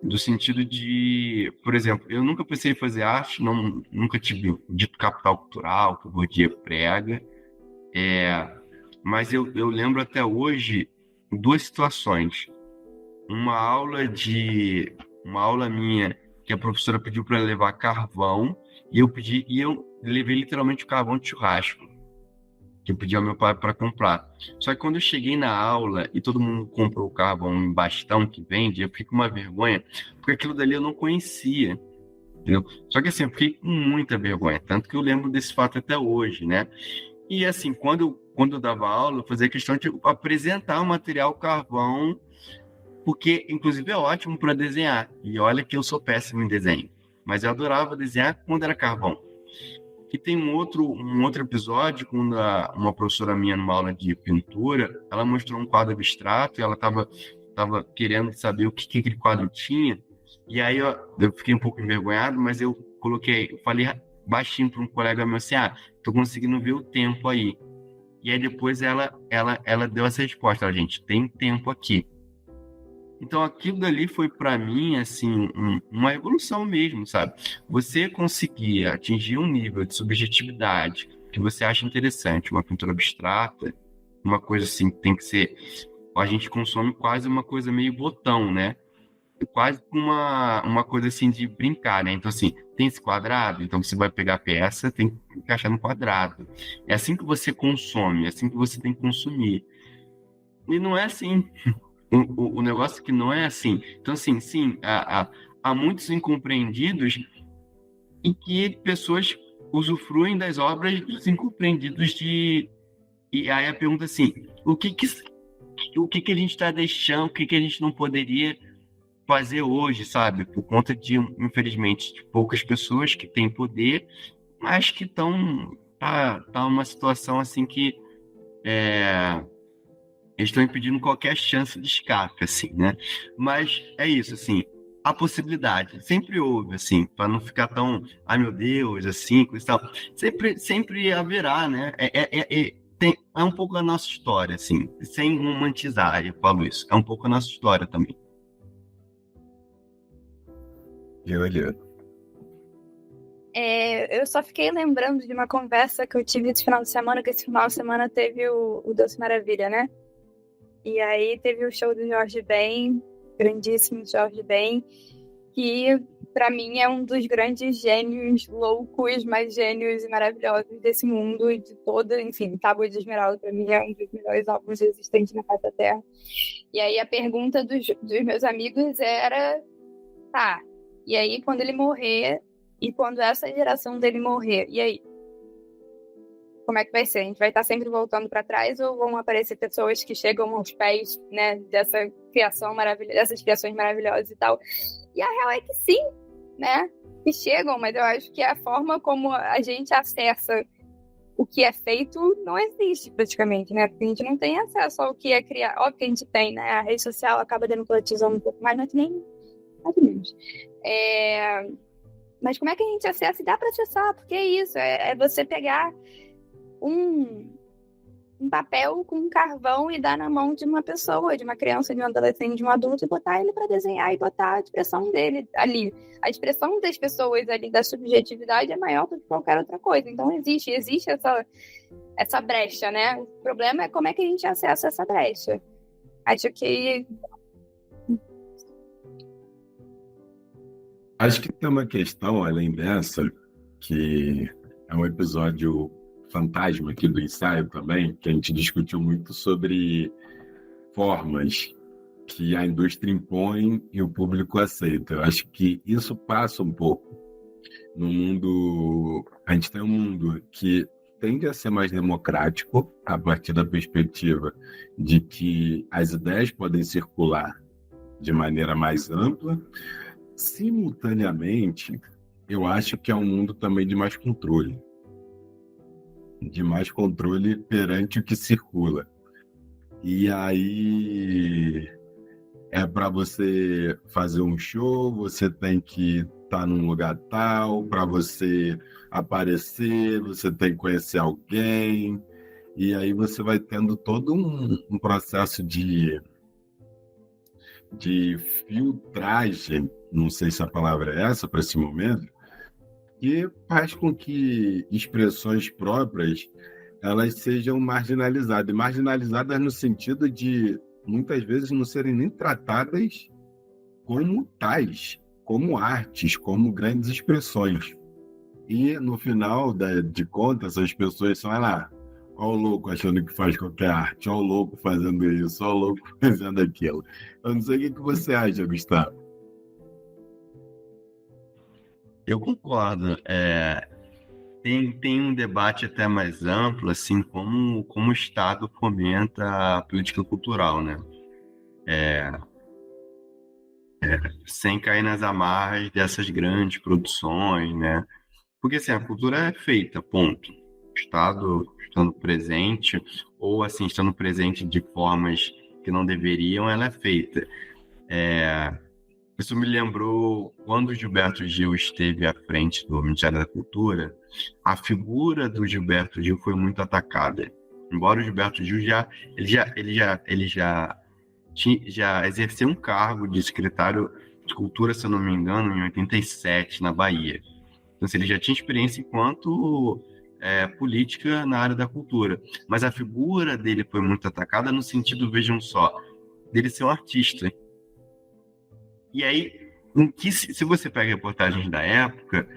do sentido de, por exemplo, eu nunca pensei em fazer arte, nunca tive dito capital cultural, que o Bourdieu prega, mas eu lembro até hoje duas situações. Uma aula minha que a professora pediu para levar carvão, e eu levei literalmente o carvão de churrasco, que eu pedi ao meu pai para comprar. Só que quando eu cheguei na aula e todo mundo comprou o carvão em bastão que vende, eu fiquei com uma vergonha, porque aquilo dali eu não conhecia, entendeu? Só que assim, eu fiquei com muita vergonha, tanto que eu lembro desse fato até hoje, né? E assim, quando eu dava aula, eu fazia questão de apresentar o material carvão, porque inclusive é ótimo para desenhar. E olha que eu sou péssimo em desenho, mas eu adorava desenhar quando era carvão. E tem um outro episódio, quando uma professora minha, numa aula de pintura, ela mostrou um quadro abstrato e ela estava querendo saber o que aquele quadro tinha. E aí eu fiquei um pouco envergonhado, mas eu falei baixinho para um colega meu assim, tô conseguindo ver o tempo aí. E aí depois ela deu essa resposta, gente, tem tempo aqui. Então aquilo dali foi para mim assim uma evolução mesmo, sabe? Você conseguir atingir um nível de subjetividade que você acha interessante, uma pintura abstrata, uma coisa assim que tem que ser, a gente consome quase uma coisa meio botão, né? Quase uma coisa assim de brincar, né? Então assim, tem esse quadrado, então você vai pegar a peça, tem que encaixar no quadrado. É assim que você consome, é assim que você tem que consumir. E não é assim. O negócio que não é assim. Então, assim, sim, há muitos incompreendidos e que pessoas usufruem das obras dos incompreendidos E aí a pergunta assim, o que a gente está deixando, o que a gente não poderia fazer hoje, sabe? Por conta de, infelizmente, de poucas pessoas que têm poder, mas que tá uma situação assim que eles estão impedindo qualquer chance de escape, assim, né? Mas é isso, assim, a possibilidade sempre houve, assim, para não ficar tão, ai meu Deus, assim, coisa e tal. Sempre haverá, né? É um pouco a nossa história, assim, sem romantizar, eu falo isso. É um pouco a nossa história também. Eu só fiquei lembrando de uma conversa que eu tive esse final de semana, que esse final de semana teve o Doce Maravilha, né? E aí teve o show do Jorge Ben, grandíssimo Jorge Ben, que para mim é um dos grandes gênios loucos, mais gênios e maravilhosos desse mundo e de toda, enfim, Tábua de Esmeralda para mim é um dos melhores álbuns existentes na face da Terra. E aí a pergunta dos meus amigos era, e aí quando ele morrer e quando essa geração dele morrer, e aí? Como é que vai ser? A gente vai estar sempre voltando para trás ou vão aparecer pessoas que chegam aos pés, né, dessa criação maravilhosa, dessas criações maravilhosas e tal? E a real é que sim, né? Que chegam, mas eu acho que a forma como a gente acessa o que é feito não existe praticamente, né? Porque a gente não tem acesso ao que é criado. Óbvio que a gente tem, né? A rede social acaba democratizando um pouco mais, mas nem mais ou menos. Mas como é que a gente acessa? E dá para acessar, porque é isso, é você pegar um papel com um carvão e dar na mão de uma pessoa, de uma criança, de um adolescente, de um adulto, e botar ele para desenhar e botar a expressão dele ali. A expressão das pessoas ali, da subjetividade, é maior do que qualquer outra coisa. Então existe essa brecha, né? O problema é como é que a gente acessa essa brecha. Acho que tem uma questão, além dessa, que é um episódio fantasma aqui do ensaio também, que a gente discutiu muito sobre formas que a indústria impõe e o público aceita. Eu acho que isso passa um pouco no mundo... A gente tem um mundo que tende a ser mais democrático a partir da perspectiva de que as ideias podem circular de maneira mais ampla. Simultaneamente, eu acho que é um mundo também de mais controle. De mais controle perante o que circula. E aí, para você fazer um show, você tem que estar num lugar tal, para você aparecer, você tem que conhecer alguém, e aí você vai tendo todo um processo de filtragem, não sei se a palavra é essa para esse momento, que faz com que expressões próprias elas sejam marginalizadas no sentido de muitas vezes não serem nem tratadas como tais, como artes, como grandes expressões. E no final de contas, as pessoas são lá, ó o louco achando que faz qualquer arte, ó o louco fazendo isso, ó o louco fazendo aquilo. Eu não sei o que você acha, Gustavo. Eu concordo. Tem um debate até mais amplo, assim, como o Estado fomenta a política cultural, né? Sem cair nas amarras dessas grandes produções, né? Porque, assim, a cultura é feita, ponto. O Estado estando presente, ou, assim, estando presente de formas que não deveriam, ela é feita. Isso me lembrou quando o Gilberto Gil esteve à frente do Ministério da Cultura, a figura do Gilberto Gil foi muito atacada. Embora o Gilberto Gil já exerceu um cargo de secretário de Cultura, se eu não me engano, em 87, na Bahia. Então, assim, ele já tinha experiência enquanto política na área da cultura. Mas a figura dele foi muito atacada no sentido, vejam só, dele ser um artista. E aí, se você pega reportagens da época,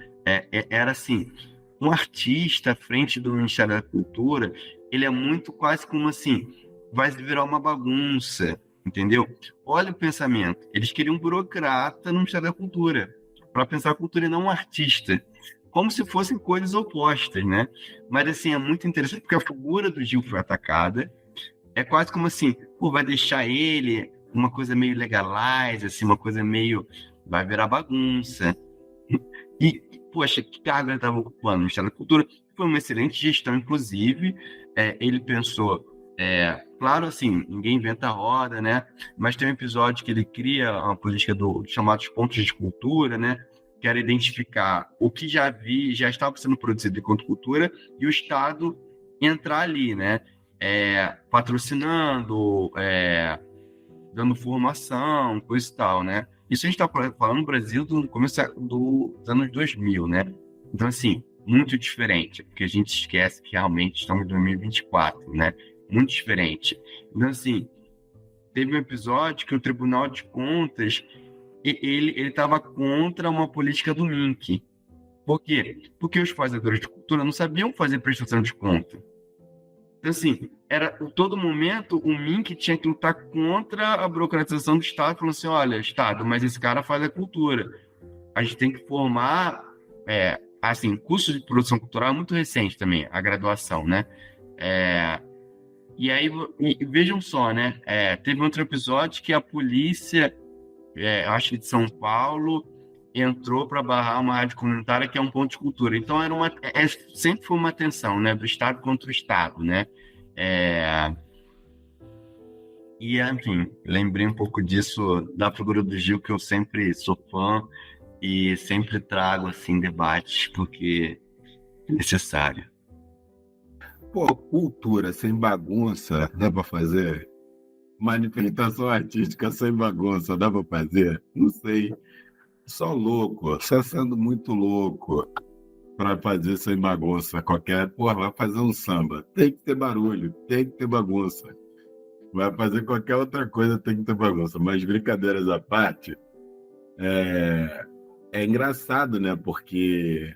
era assim, um artista à frente do Ministério da Cultura, ele é muito quase como assim, vai virar uma bagunça, entendeu? Olha o pensamento, eles queriam um burocrata no Ministério da Cultura, para pensar a cultura e não um artista, como se fossem coisas opostas, né? Mas assim, é muito interessante, porque a figura do Gil foi atacada, é quase como assim, vai deixar ele uma coisa meio legalize, assim, uma coisa meio vai virar bagunça. E, poxa, que cargo ele estava ocupando no Ministério da Cultura? Foi uma excelente gestão, inclusive. Ele pensou, claro, assim, ninguém inventa a roda, né? Mas tem um episódio que ele cria uma política chamados pontos de cultura, né? Que era identificar o que já estava sendo produzido enquanto cultura e o Estado entrar ali, né? Patrocinando, dando formação, coisa e tal, né? Isso a gente está falando no Brasil do começo dos anos 2000, né? Então, assim, muito diferente, porque a gente esquece que realmente estamos em 2024, né? Muito diferente. Então, assim, teve um episódio que o Tribunal de Contas, ele estava contra uma política do MINC. Por quê? Porque os fazedores de cultura não sabiam fazer prestação de conta. Então, assim, todo momento o MINC tinha que lutar contra a burocratização do Estado, falando assim, olha, Estado, mas esse cara faz a cultura. A gente tem que formar, assim, curso de produção cultural é muito recente também, a graduação, né? E aí, vejam só, né? Teve outro episódio que a polícia, acho que de São Paulo, entrou para barrar uma rádio comunitária que é um ponto de cultura. Então, sempre foi uma tensão, né? Do Estado contra o Estado, né? E, enfim, lembrei um pouco disso, da figura do Gil, que eu sempre sou fã e sempre trago, assim, debates, porque é necessário. Pô, cultura sem bagunça, dá pra fazer? Manifestação artística sem bagunça, dá pra fazer? Não sei. Só louco, só sendo muito louco para fazer sem bagunça. Vai fazer um samba, tem que ter barulho, tem que ter bagunça. Vai fazer qualquer outra coisa, tem que ter bagunça. Mas brincadeiras à parte, é engraçado, né? Porque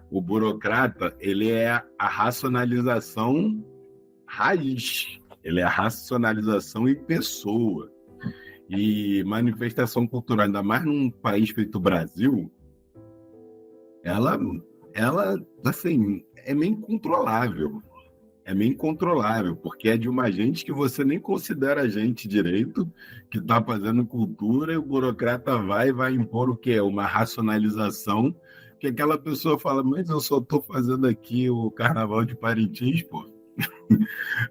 o burocrata, ele é a racionalização raiz. Ele é a racionalização em pessoa. E manifestação cultural, ainda mais num país feito Brasil, ela assim, é meio incontrolável. É meio incontrolável, porque é de uma gente que você nem considera a gente direito, que está fazendo cultura, e o burocrata vai impor o quê? Uma racionalização, que aquela pessoa fala, mas eu só estou fazendo aqui o Carnaval de Parintins, pô.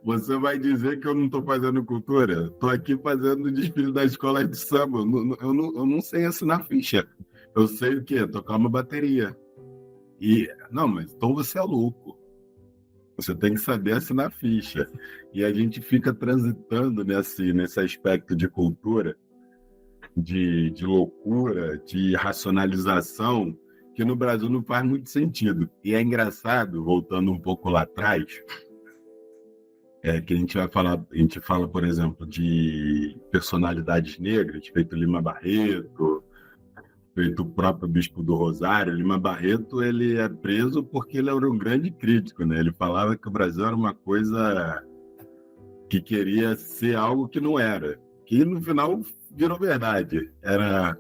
Você vai dizer que eu não estou fazendo cultura? Estou aqui fazendo o desfile da escola de samba. Eu não sei assinar ficha. Eu sei o quê? Tocar uma bateria. Não, mas então você é louco. Você tem que saber assinar ficha. E a gente fica transitando nesse aspecto de cultura, de loucura, de racionalização, que no Brasil não faz muito sentido. E é engraçado, voltando um pouco lá atrás, que a gente fala, por exemplo, de personalidades negras, feito Lima Barreto, feito o próprio Bispo do Rosário, Lima Barreto, ele é preso porque ele era um grande crítico, né? Ele falava que o Brasil era uma coisa que queria ser algo que não era, que no final virou verdade. Era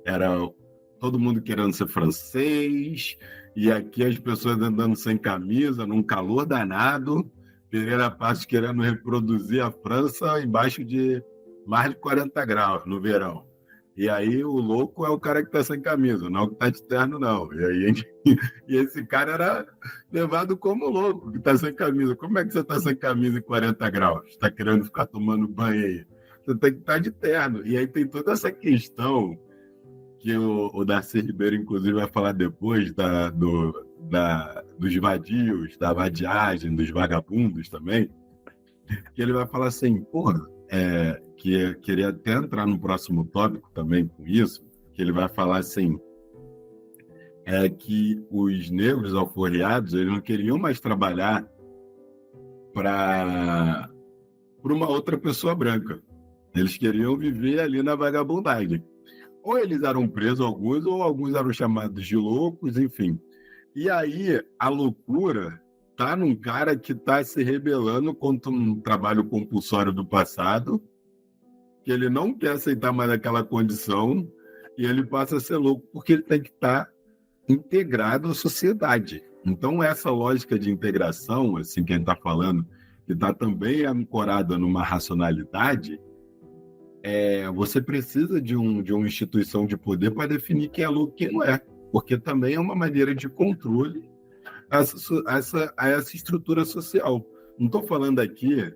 era todo mundo querendo ser francês, e aqui as pessoas andando sem camisa, num calor danado, Pereira Passos querendo reproduzir a França embaixo de mais de 40 graus no verão. E aí o louco é o cara que está sem camisa, não o que está de terno, não. E esse cara era levado como louco, que está sem camisa. Como é que você está sem camisa em 40 graus? Está querendo ficar tomando banho aí? Você tem que estar de terno. E aí tem toda essa questão que o Darcy Ribeiro, inclusive, vai falar depois dos vadios, da vadiagem, dos vagabundos também, que ele vai falar assim, porra, que queria até entrar no próximo tópico também com isso, que ele vai falar assim, que os negros alforriados, eles não queriam mais trabalhar para uma outra pessoa branca. Eles queriam viver ali na vagabundagem. Ou eles eram presos, alguns, ou alguns eram chamados de loucos, enfim. E aí, a loucura tá num cara que está se rebelando contra um trabalho compulsório do passado, que ele não quer aceitar mais aquela condição, e ele passa a ser louco porque ele tem que estar integrado à sociedade. Então, essa lógica de integração, assim, que a gente está falando, que está também ancorada numa racionalidade, você precisa de uma instituição de poder para definir quem é louco e quem não é, porque também é uma maneira de controle a essa estrutura social. Não estou falando aqui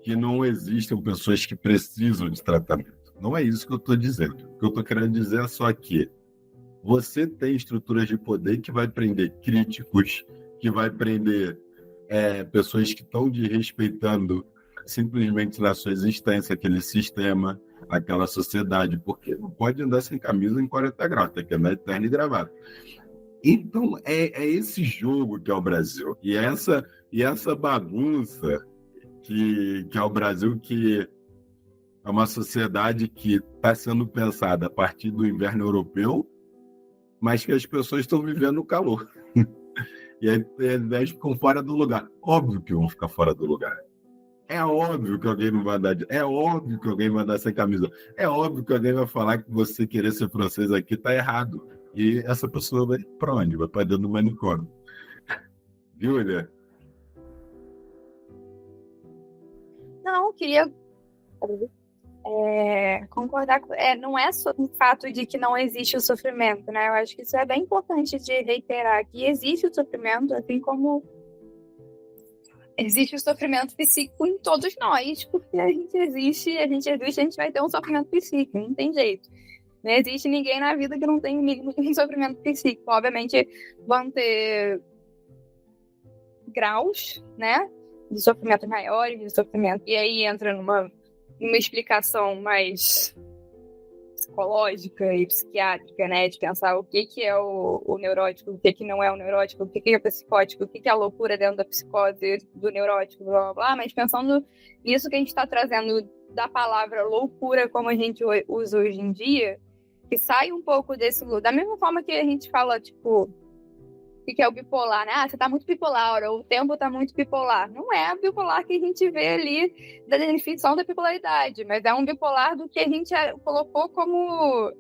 que não existem pessoas que precisam de tratamento. Não é isso que eu estou dizendo. O que eu estou querendo dizer é só que você tem estruturas de poder que vai prender críticos, que vai prender pessoas que estão desrespeitando simplesmente na sua existência aquele sistema, aquela sociedade, porque não pode andar sem camisa em 40 graus, tem que andar de terno e gravata. Então, é esse jogo que é o Brasil. E essa bagunça que é o Brasil, que é uma sociedade que está sendo pensada a partir do inverno europeu, mas que as pessoas estão vivendo no calor. E aí eles ficam fora do lugar. Óbvio que vão ficar fora do lugar. É óbvio que alguém não vai dar. É óbvio que alguém vai dar sem camisa. É óbvio que alguém vai falar que você querer ser francês aqui está errado. E essa pessoa vai para onde? Vai para dentro do manicômio. Viu, Ilha? Não, eu queria concordar com... não é só o fato de que não existe o sofrimento, né? Eu acho que isso é bem importante de reiterar, que existe o sofrimento, assim como existe o sofrimento psíquico em todos nós, porque a gente existe, a gente vai ter um sofrimento psíquico, não tem jeito. Não existe ninguém na vida que não tenha o mínimo de um sofrimento psíquico. Obviamente vão ter graus, né, de sofrimento maiores, de sofrimento, e aí entra numa explicação mais psicológica e psiquiátrica, né, de pensar o que é o neurótico, o que não é o neurótico, o que é o psicótico, o que é a loucura dentro da psicose do neurótico, blá, blá, blá, mas pensando nisso que a gente está trazendo da palavra loucura como a gente usa hoje em dia, que sai um pouco desse... Da mesma forma que a gente fala, tipo, o que é o bipolar, né? Ah, você tá muito bipolar, ou o tempo tá muito bipolar. Não é a bipolar que a gente vê ali da definição da bipolaridade, mas é um bipolar do que a gente colocou como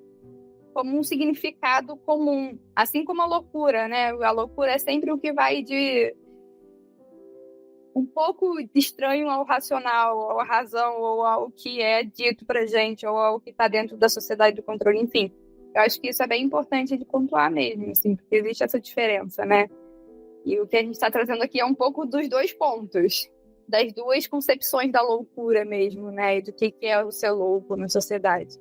um significado comum. Assim como a loucura, né? A loucura é sempre o que vai de um pouco estranho ao racional, à razão, ou ao que é dito pra gente, ou ao que está dentro da sociedade do controle, enfim. Eu acho que isso é bem importante de pontuar mesmo, assim, porque existe essa diferença, né? E o que a gente está trazendo aqui é um pouco dos dois pontos, das duas concepções da loucura mesmo, né? E do que é o ser louco na sociedade.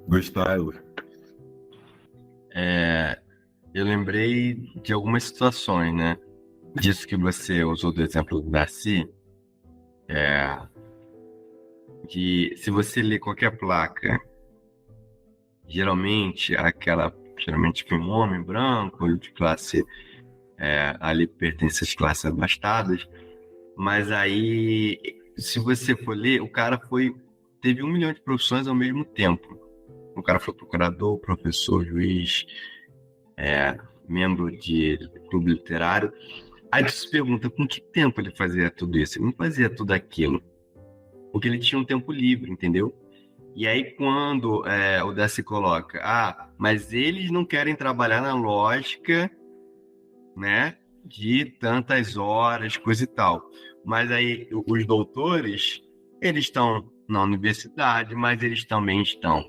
Gustavo. Eu lembrei de algumas situações, né? Disso que você usou do exemplo do Darcy, que se você ler qualquer placa, geralmente foi um homem branco, de classe, ali pertence às classes abastadas, mas aí se você for ler, o cara teve 1 milhão de profissões ao mesmo tempo. O cara foi procurador, professor, juiz, membro de clube literário. Aí tu se pergunta, com que tempo ele fazia tudo isso? Ele não fazia tudo aquilo. Porque ele tinha um tempo livre, entendeu? E aí quando o Daci coloca, mas eles não querem trabalhar na lógica, né, de tantas horas, coisa e tal. Mas aí os doutores, eles estão na universidade, mas eles também estão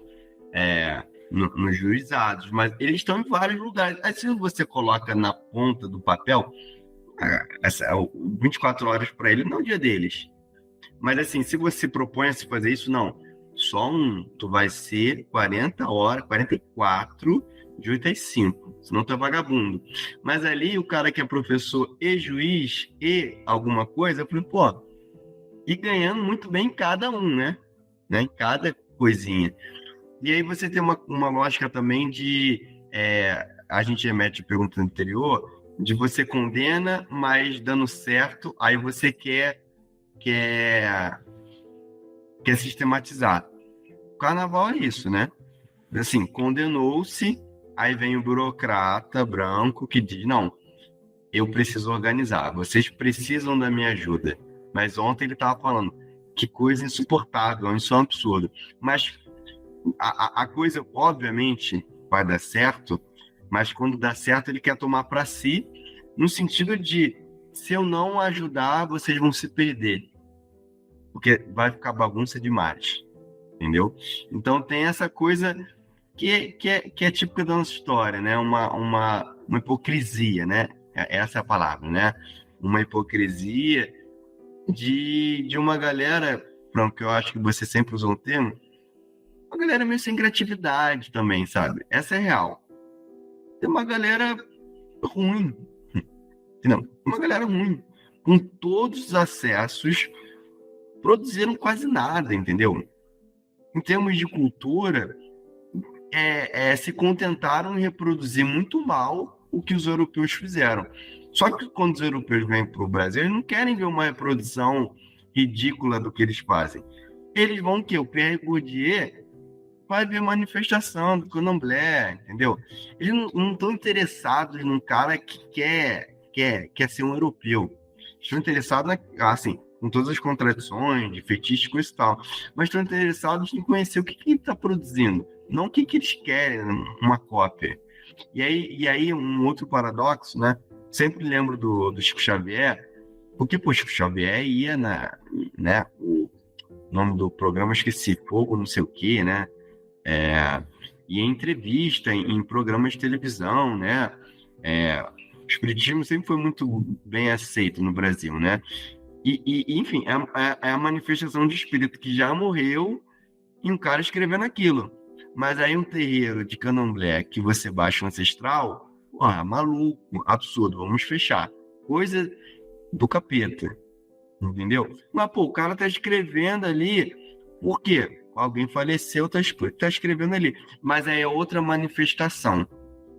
nos juizados, mas eles estão em vários lugares. Aí se você coloca na ponta do papel, 24 horas para ele não é o dia deles. Mas assim, se você propõe a se fazer isso, não. Só tu vai ser 40 horas, 44, de 8 às 5. Senão tu é vagabundo. Mas ali o cara que é professor e juiz e alguma coisa, eu falei, e ganhando muito bem em cada um, né? Em cada coisinha. E aí você tem uma lógica também de... a gente remete à pergunta anterior, de você condena, mas dando certo, aí você quer sistematizar. O carnaval é isso, né? Assim, condenou-se, aí vem o burocrata branco que diz, não, eu preciso organizar, vocês precisam da minha ajuda. Mas ontem ele estava falando, que coisa insuportável, isso é um absurdo. Mas a coisa, obviamente, vai dar certo, mas quando dá certo, ele quer tomar para si, no sentido de, se eu não ajudar, vocês vão se perder. Porque vai ficar bagunça demais, entendeu? Então tem essa coisa que é típica da nossa história, né? Uma hipocrisia, né? Essa é a palavra, né? Uma hipocrisia de uma galera, pronto, que eu acho que você sempre usou o termo, uma galera meio sem criatividade também, sabe? Essa é real. Tem uma galera ruim, não, uma galera ruim, com todos os acessos, produziram quase nada, entendeu? Em termos de cultura, se contentaram em reproduzir muito mal o que os europeus fizeram. Só que quando os europeus vêm para o Brasil, eles não querem ver uma reprodução ridícula do que eles fazem. Eles vão o Pierre Bourdieu vai ver manifestação do candomblé, entendeu? Eles não estão interessados num cara que quer ser um europeu. Estão interessados, assim, com todas as contradições, de fetiches e tal, mas estão interessados em conhecer o que ele está produzindo, não o que eles querem, uma cópia. E aí um outro paradoxo, né? Sempre lembro do Chico Xavier, porque, Chico Xavier ia o nome do programa, esqueci, Fogo não sei o quê, né? E em entrevista, em programas de televisão, né? O espiritismo sempre foi muito bem aceito no Brasil, né? Enfim, é a manifestação de espírito que já morreu e um cara escrevendo aquilo. Mas aí um terreiro de candomblé que você baixa um ancestral, maluco, absurdo, vamos fechar. Coisa do capeta, entendeu? Mas, o cara tá escrevendo ali, por quê? Alguém faleceu, tá escrevendo ali. Mas aí é outra manifestação.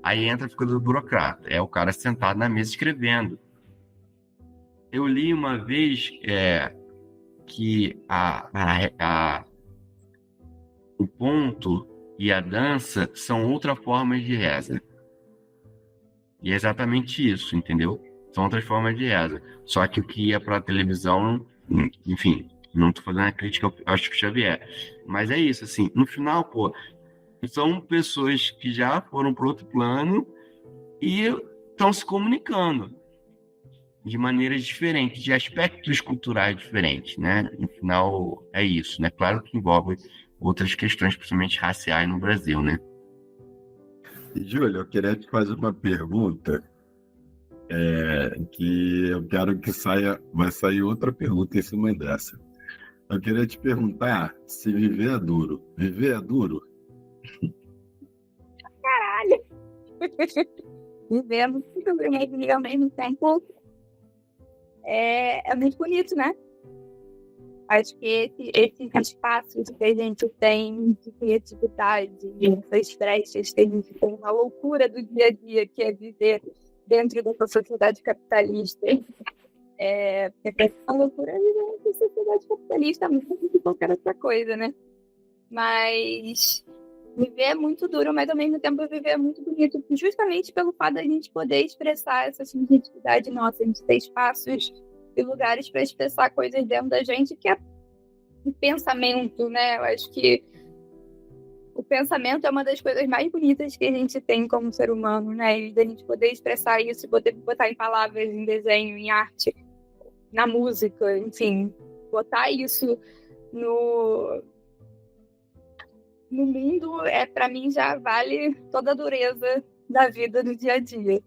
Aí entra a figura do burocrata. É o cara sentado na mesa escrevendo. Eu li uma vez que o ponto e a dança são outras formas de reza. E é exatamente isso, entendeu? São outras formas de reza. Só que o que ia para a televisão, enfim, não estou fazendo a crítica ao Chico Xavier. Mas é isso, assim, no final, são pessoas que já foram para outro plano e estão se comunicando de maneiras diferentes, de aspectos culturais diferentes, né? No final, é isso, né? Claro que envolve outras questões, principalmente raciais no Brasil, né? Júlio, eu queria te fazer uma pergunta, que eu quero que vai sair outra pergunta em cima dessa. Eu queria te perguntar se viver é duro. Viver é duro? Caralho! Viver muito bem ao mesmo tempo é muito bonito, né? Acho que esse espaço que a gente tem de criatividade, essas brechas que a gente tem, uma loucura do dia a dia que é viver dentro dessa sociedade capitalista, Porque a loucura é viver nessa sociedade capitalista, muito do que qualquer outra coisa, né? Mas viver é muito duro, mas ao mesmo tempo viver é muito bonito, justamente pelo fato da gente poder expressar essa subjetividade nossa, a gente ter espaços e lugares para expressar coisas dentro da gente, que é o pensamento, né? Eu acho que o pensamento é uma das coisas mais bonitas que a gente tem como ser humano, né? E da gente poder expressar isso, poder botar em palavras, em desenho, em arte, na música, enfim, botar isso no mundo, para mim já vale toda a dureza da vida no dia a dia.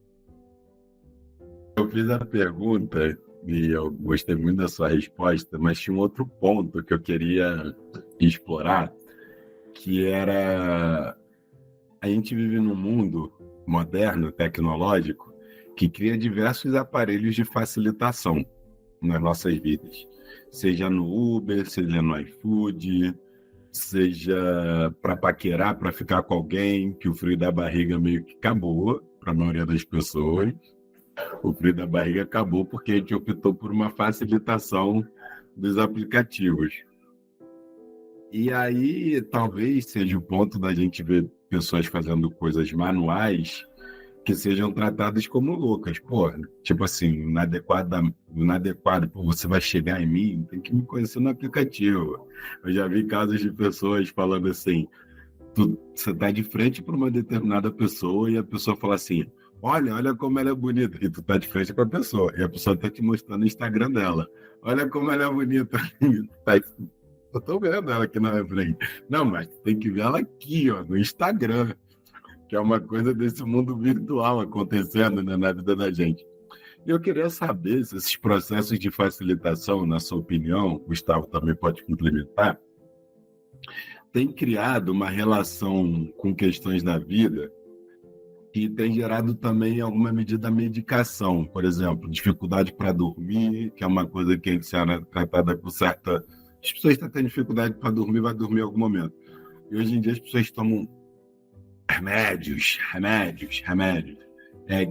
Eu fiz a pergunta e eu gostei muito da sua resposta, mas tinha um outro ponto que eu queria explorar, que era: a gente vive num mundo moderno, tecnológico, que cria diversos aparelhos de facilitação nas nossas vidas. Seja no Uber, seja no iFood, seja para paquerar, para ficar com alguém, que o frio da barriga meio que acabou para a maioria das pessoas. O frio da barriga acabou porque a gente optou por uma facilitação dos aplicativos. E aí, talvez seja o ponto da gente ver pessoas fazendo coisas manuais que sejam tratadas como loucas. Pô, tipo assim, inadequado, pô, você vai chegar em mim, tem que me conhecer no aplicativo. Eu já vi casos de pessoas falando assim: você tá de frente para uma determinada pessoa e a pessoa fala assim: olha como ela é bonita. E tu tá de frente para a pessoa e a pessoa tá te mostrando o Instagram dela. Olha como ela é bonita. Eu tô vendo ela aqui na minha frente. Não, mas tem que ver ela aqui, ó, no Instagram, que é uma coisa desse mundo virtual acontecendo, né, na vida da gente. E eu queria saber se esses processos de facilitação, na sua opinião, Gustavo também pode complementar, tem criado uma relação com questões da vida que tem gerado também, em alguma medida, medicação. Por exemplo, dificuldade para dormir, que é uma coisa que a gente é tratada com certa... As pessoas estão tendo dificuldade para dormir, vai dormir em algum momento. E hoje em dia as pessoas tomam remédios.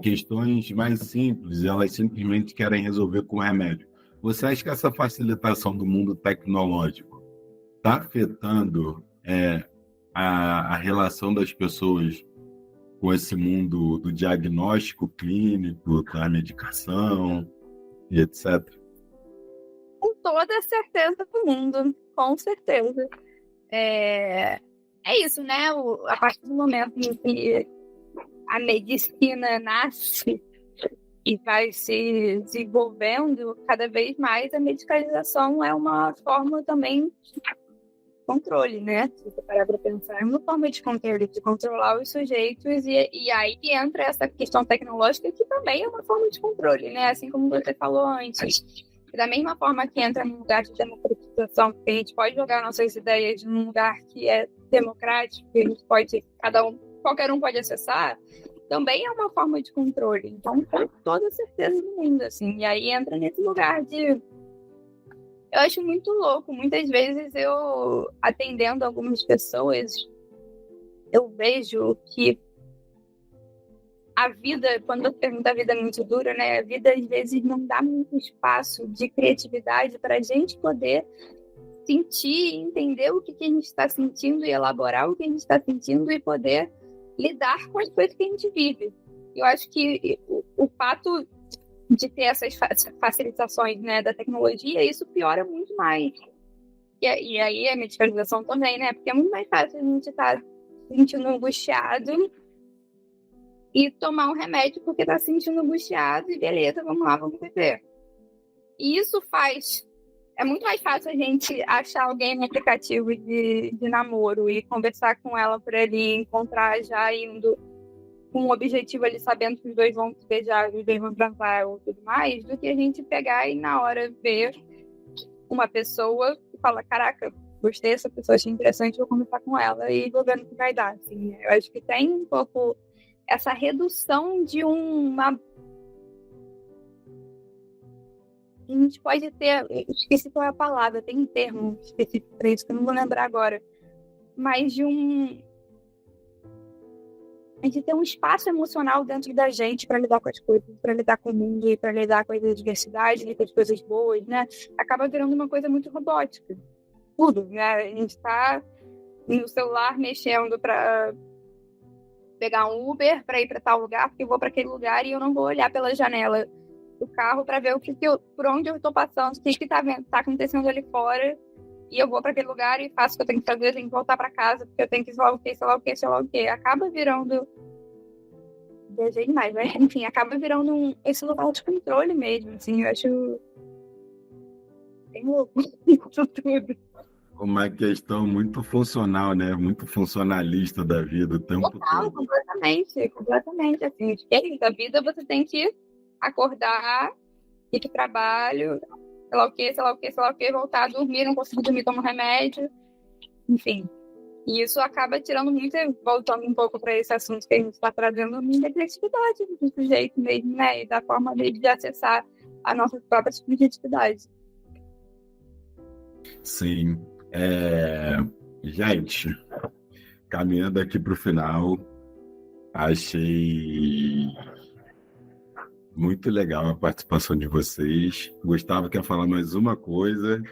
Questões mais simples, elas simplesmente querem resolver com remédio. Você acha que essa facilitação do mundo tecnológico está afetando a relação das pessoas com esse mundo do diagnóstico clínico, da medicação e etc.? Com toda a certeza do mundo, com certeza. É isso, né? A partir do momento em que a medicina nasce e vai se desenvolvendo, cada vez mais a medicalização é uma forma também de controle, né? Se você parar para pensar, é uma forma de controle, de controlar os sujeitos, e aí entra essa questão tecnológica, que também é uma forma de controle, né? Assim como você falou antes. Da mesma forma que entra num lugar de democratização, que a gente pode jogar nossas ideias num lugar que é democrático, que a gente pode, qualquer um pode acessar, também é uma forma de controle. Então, com toda certeza do mundo, assim. E aí entra nesse lugar de... Eu acho muito louco. Muitas vezes eu, atendendo algumas pessoas, eu vejo que a vida, quando eu pergunto a vida é muito dura, né? A vida às vezes não dá muito espaço de criatividade para a gente poder sentir, entender o que a gente está sentindo e elaborar o que a gente está sentindo e poder lidar com as coisas que a gente vive. Eu acho que o fato de ter essas facilitações, né, da tecnologia, isso piora muito mais. E aí a medicalização também, né? Porque é muito mais fácil a gente estar sentindo angustiado e tomar um remédio porque está se sentindo angustiado e beleza, vamos lá, vamos beber. E isso faz... É muito mais fácil a gente achar alguém no aplicativo de namoro e conversar com ela por ali, encontrar já indo com um objetivo ali, sabendo que os dois vão se beijar, os dois vão transar ou tudo mais, do que a gente pegar e na hora ver uma pessoa e falar: caraca, gostei dessa pessoa, achei interessante, vou conversar com ela e vou ver no que vai dar. Assim, eu acho que tem um pouco essa redução de uma... A gente pode ter... Esqueci qual é a palavra, tem um termo específico para isso que eu não vou lembrar agora. Mas de a gente ter um espaço emocional dentro da gente para lidar com as coisas, para lidar com o mundo, para lidar com a diversidade, com as coisas boas, né? Acaba virando uma coisa muito robótica. Tudo, né? A gente está no celular mexendo para pegar um Uber para ir para tal lugar, porque eu vou para aquele lugar e eu não vou olhar pela janela do carro para ver por onde eu estou passando, o que tá acontecendo ali fora, e eu vou para aquele lugar e faço o que eu tenho que fazer, eu tenho que voltar para casa, porque eu tenho que sei lá o que. Acaba virando desenho demais, mas enfim, acaba virando esse lugar de controle mesmo, assim, eu acho bem louco isso tudo. Uma questão muito funcional, né? Muito funcionalista da vida o tempo Total, todo. completamente, assim, a vida você tem que acordar, ir pro trabalho, sei lá o que, voltar a dormir, não conseguir dormir, tomar remédio, enfim. E isso acaba tirando muito, voltando um pouco para esse assunto que a gente está trazendo, da criatividade do sujeito mesmo, né? E da forma dele de acessar a nossa própria subjetividade. Sim. Gente, caminhando aqui para o final, achei muito legal a participação de vocês. Gustavo quer falar mais uma coisa.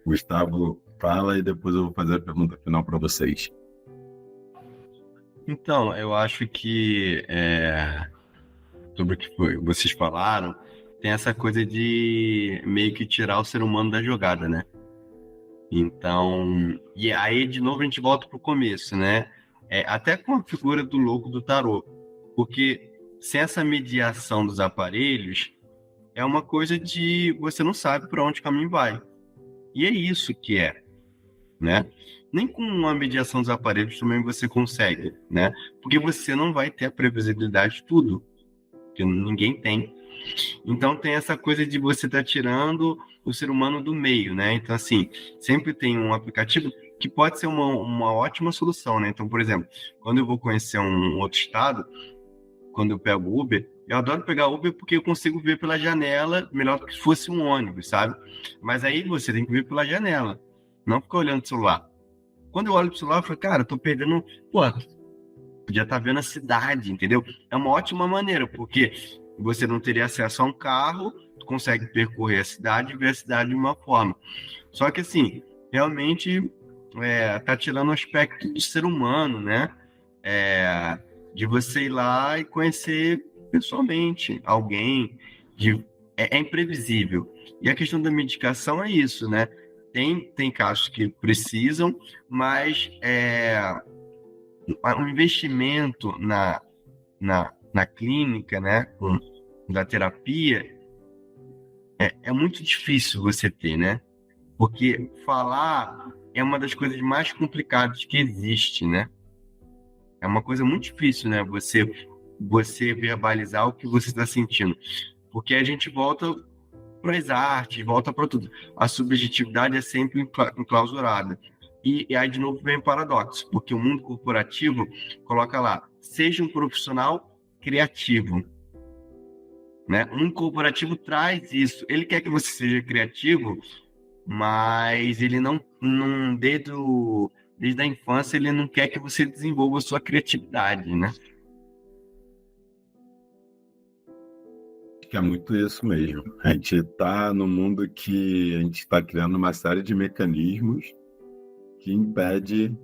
Gustavo, fala e depois eu vou fazer a pergunta final para vocês. Então, eu acho que sobre o que vocês falaram, tem essa coisa de meio que tirar o ser humano da jogada, né? Então, e aí de novo a gente volta pro começo, né? Até com a figura do louco do tarô, porque sem essa mediação dos aparelhos, é uma coisa de você não sabe para onde o caminho vai. E é isso que né? Nem com uma mediação dos aparelhos também você consegue, né? Porque você não vai ter a previsibilidade de tudo, que ninguém tem. Então tem essa coisa de você estar tirando o ser humano do meio, né? Então, assim, sempre tem um aplicativo que pode ser uma ótima solução, né? Então, por exemplo, quando eu vou conhecer um outro estado, quando eu pego Uber, eu adoro pegar Uber porque eu consigo ver pela janela melhor do que se fosse um ônibus, sabe? Mas aí você tem que ver pela janela, não ficar olhando o celular. Quando eu olho pro celular, eu falo, cara, eu tô perdendo... Pô, podia estar vendo a cidade, entendeu? É uma ótima maneira, porque você não teria acesso a um carro, consegue percorrer a cidade e ver a cidade de uma forma. Só que, assim, realmente tá tirando o aspecto do ser humano, né? De você ir lá e conhecer pessoalmente alguém. É imprevisível. E a questão da medicação é isso, né? Tem casos que precisam, mas o investimento na clínica, né, da terapia, é muito difícil você ter, né? Porque falar é uma das coisas mais complicadas que existe, né? É uma coisa muito difícil, né? Você verbalizar o que você está sentindo. Porque a gente volta para as artes, volta para tudo. A subjetividade é sempre enclausurada. E aí, de novo, vem o paradoxo, porque o mundo corporativo coloca lá, seja um profissional criativo. Né? O mundo corporativo traz isso. Ele quer que você seja criativo, mas ele não desde a infância, ele não quer que você desenvolva a sua criatividade, né? Que é muito isso mesmo. A gente está no mundo que a gente está criando uma série de mecanismos que impede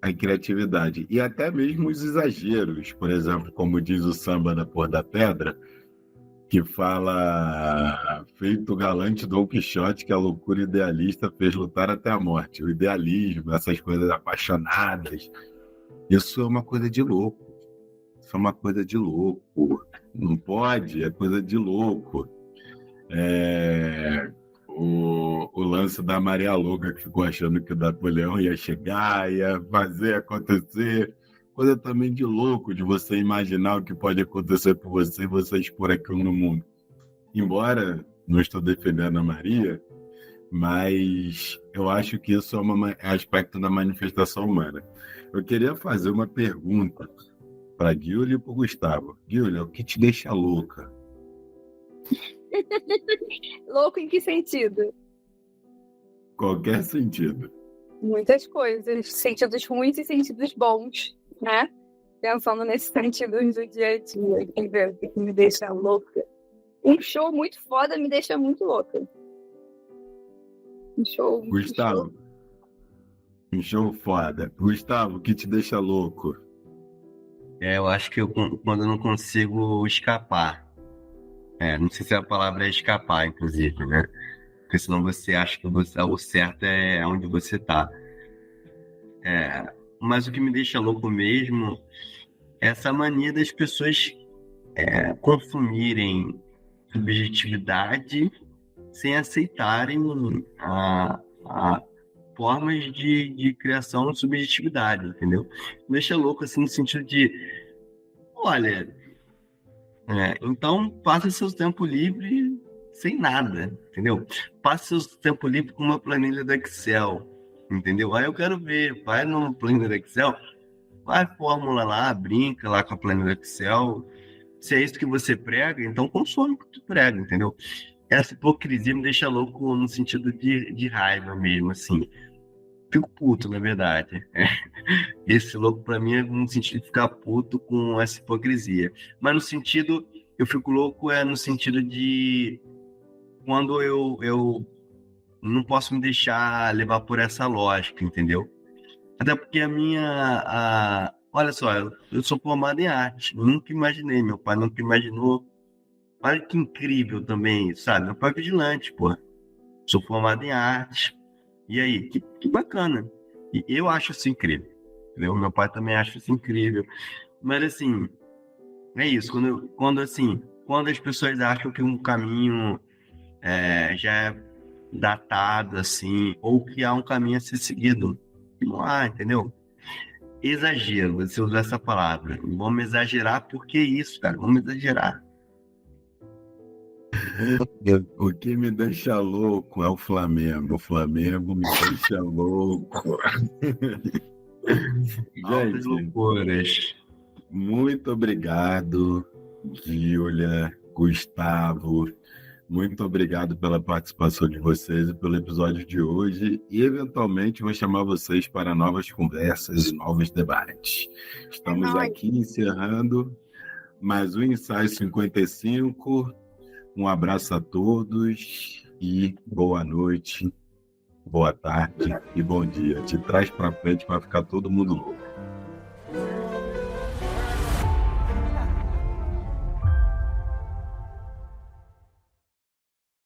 a criatividade. E até mesmo os exageros. Por exemplo, como diz o samba da Cor da Pedra, que fala, feito galante Dom Quixote, que a loucura idealista fez lutar até a morte. O idealismo, essas coisas apaixonadas, isso é uma coisa de louco. Isso é uma coisa de louco. Não pode, é coisa de louco. O lance da Maria Louca, que ficou achando que o Napoleão ia chegar, ia fazer acontecer. Coisa também de louco, de você imaginar o que pode acontecer por você e você expor aquilo no mundo. Embora não estou defendendo a Maria, mas eu acho que isso é um aspecto da manifestação humana. Eu queria fazer uma pergunta para a Giulia e para o Gustavo. Giulia, o que te deixa louca? Louco em que sentido? Qualquer sentido. Muitas coisas. Sentidos ruins e sentidos bons, né? pensando nesse sentido do dia a dia, entendeu? Que me deixa louca. Um show muito foda me deixa muito louca. Gustavo, um show foda. Gustavo, o que te deixa louco? Eu acho que quando eu não consigo escapar. Não sei se a palavra é escapar, inclusive, né? Porque senão você acha que o certo é onde você tá. Mas o que me deixa louco mesmo é essa mania das pessoas consumirem subjetividade sem aceitarem a formas de criação de subjetividade, entendeu? Me deixa louco, assim, no sentido de, olha, então passe seu tempo livre sem nada, entendeu? Passe seu tempo livre com uma planilha do Excel, entendeu? Aí eu quero ver, vai numa planilha do Excel, vai fórmula lá, brinca lá com a planilha do Excel. Se é isso que você prega, então consome o que tu prega, entendeu? Essa hipocrisia me deixa louco no sentido de raiva mesmo, assim. Fico puto, na verdade. Esse louco pra mim é no sentido de ficar puto com essa hipocrisia. Mas no sentido, eu fico louco no sentido de quando eu não posso me deixar levar por essa lógica, entendeu? Até porque olha só, eu sou formado em arte. Nunca imaginei, meu pai nunca imaginou. Olha que incrível também, sabe? Meu pai é vigilante, pô. Sou formado em arte. E aí, que bacana. E eu acho isso incrível. Entendeu? Meu pai também acha isso incrível. Mas assim, é isso. Quando as pessoas acham que um caminho já é datado, assim, ou que há um caminho a ser seguido. Não há, entendeu? Exagero, você usou essa palavra. Vamos exagerar, porque é isso, cara. Vamos exagerar. O que me deixa louco é o Flamengo. O Flamengo me deixa louco. Altas Gente, loucuras. muito obrigado, Júlia, Gustavo. Muito obrigado pela participação de vocês e pelo episódio de hoje. E, eventualmente, vou chamar vocês para novas conversas e novos debates. Estamos aqui encerrando mais um Ensaio 55. Um abraço a todos e boa noite, boa tarde e bom dia. De trás para frente vai ficar todo mundo louco.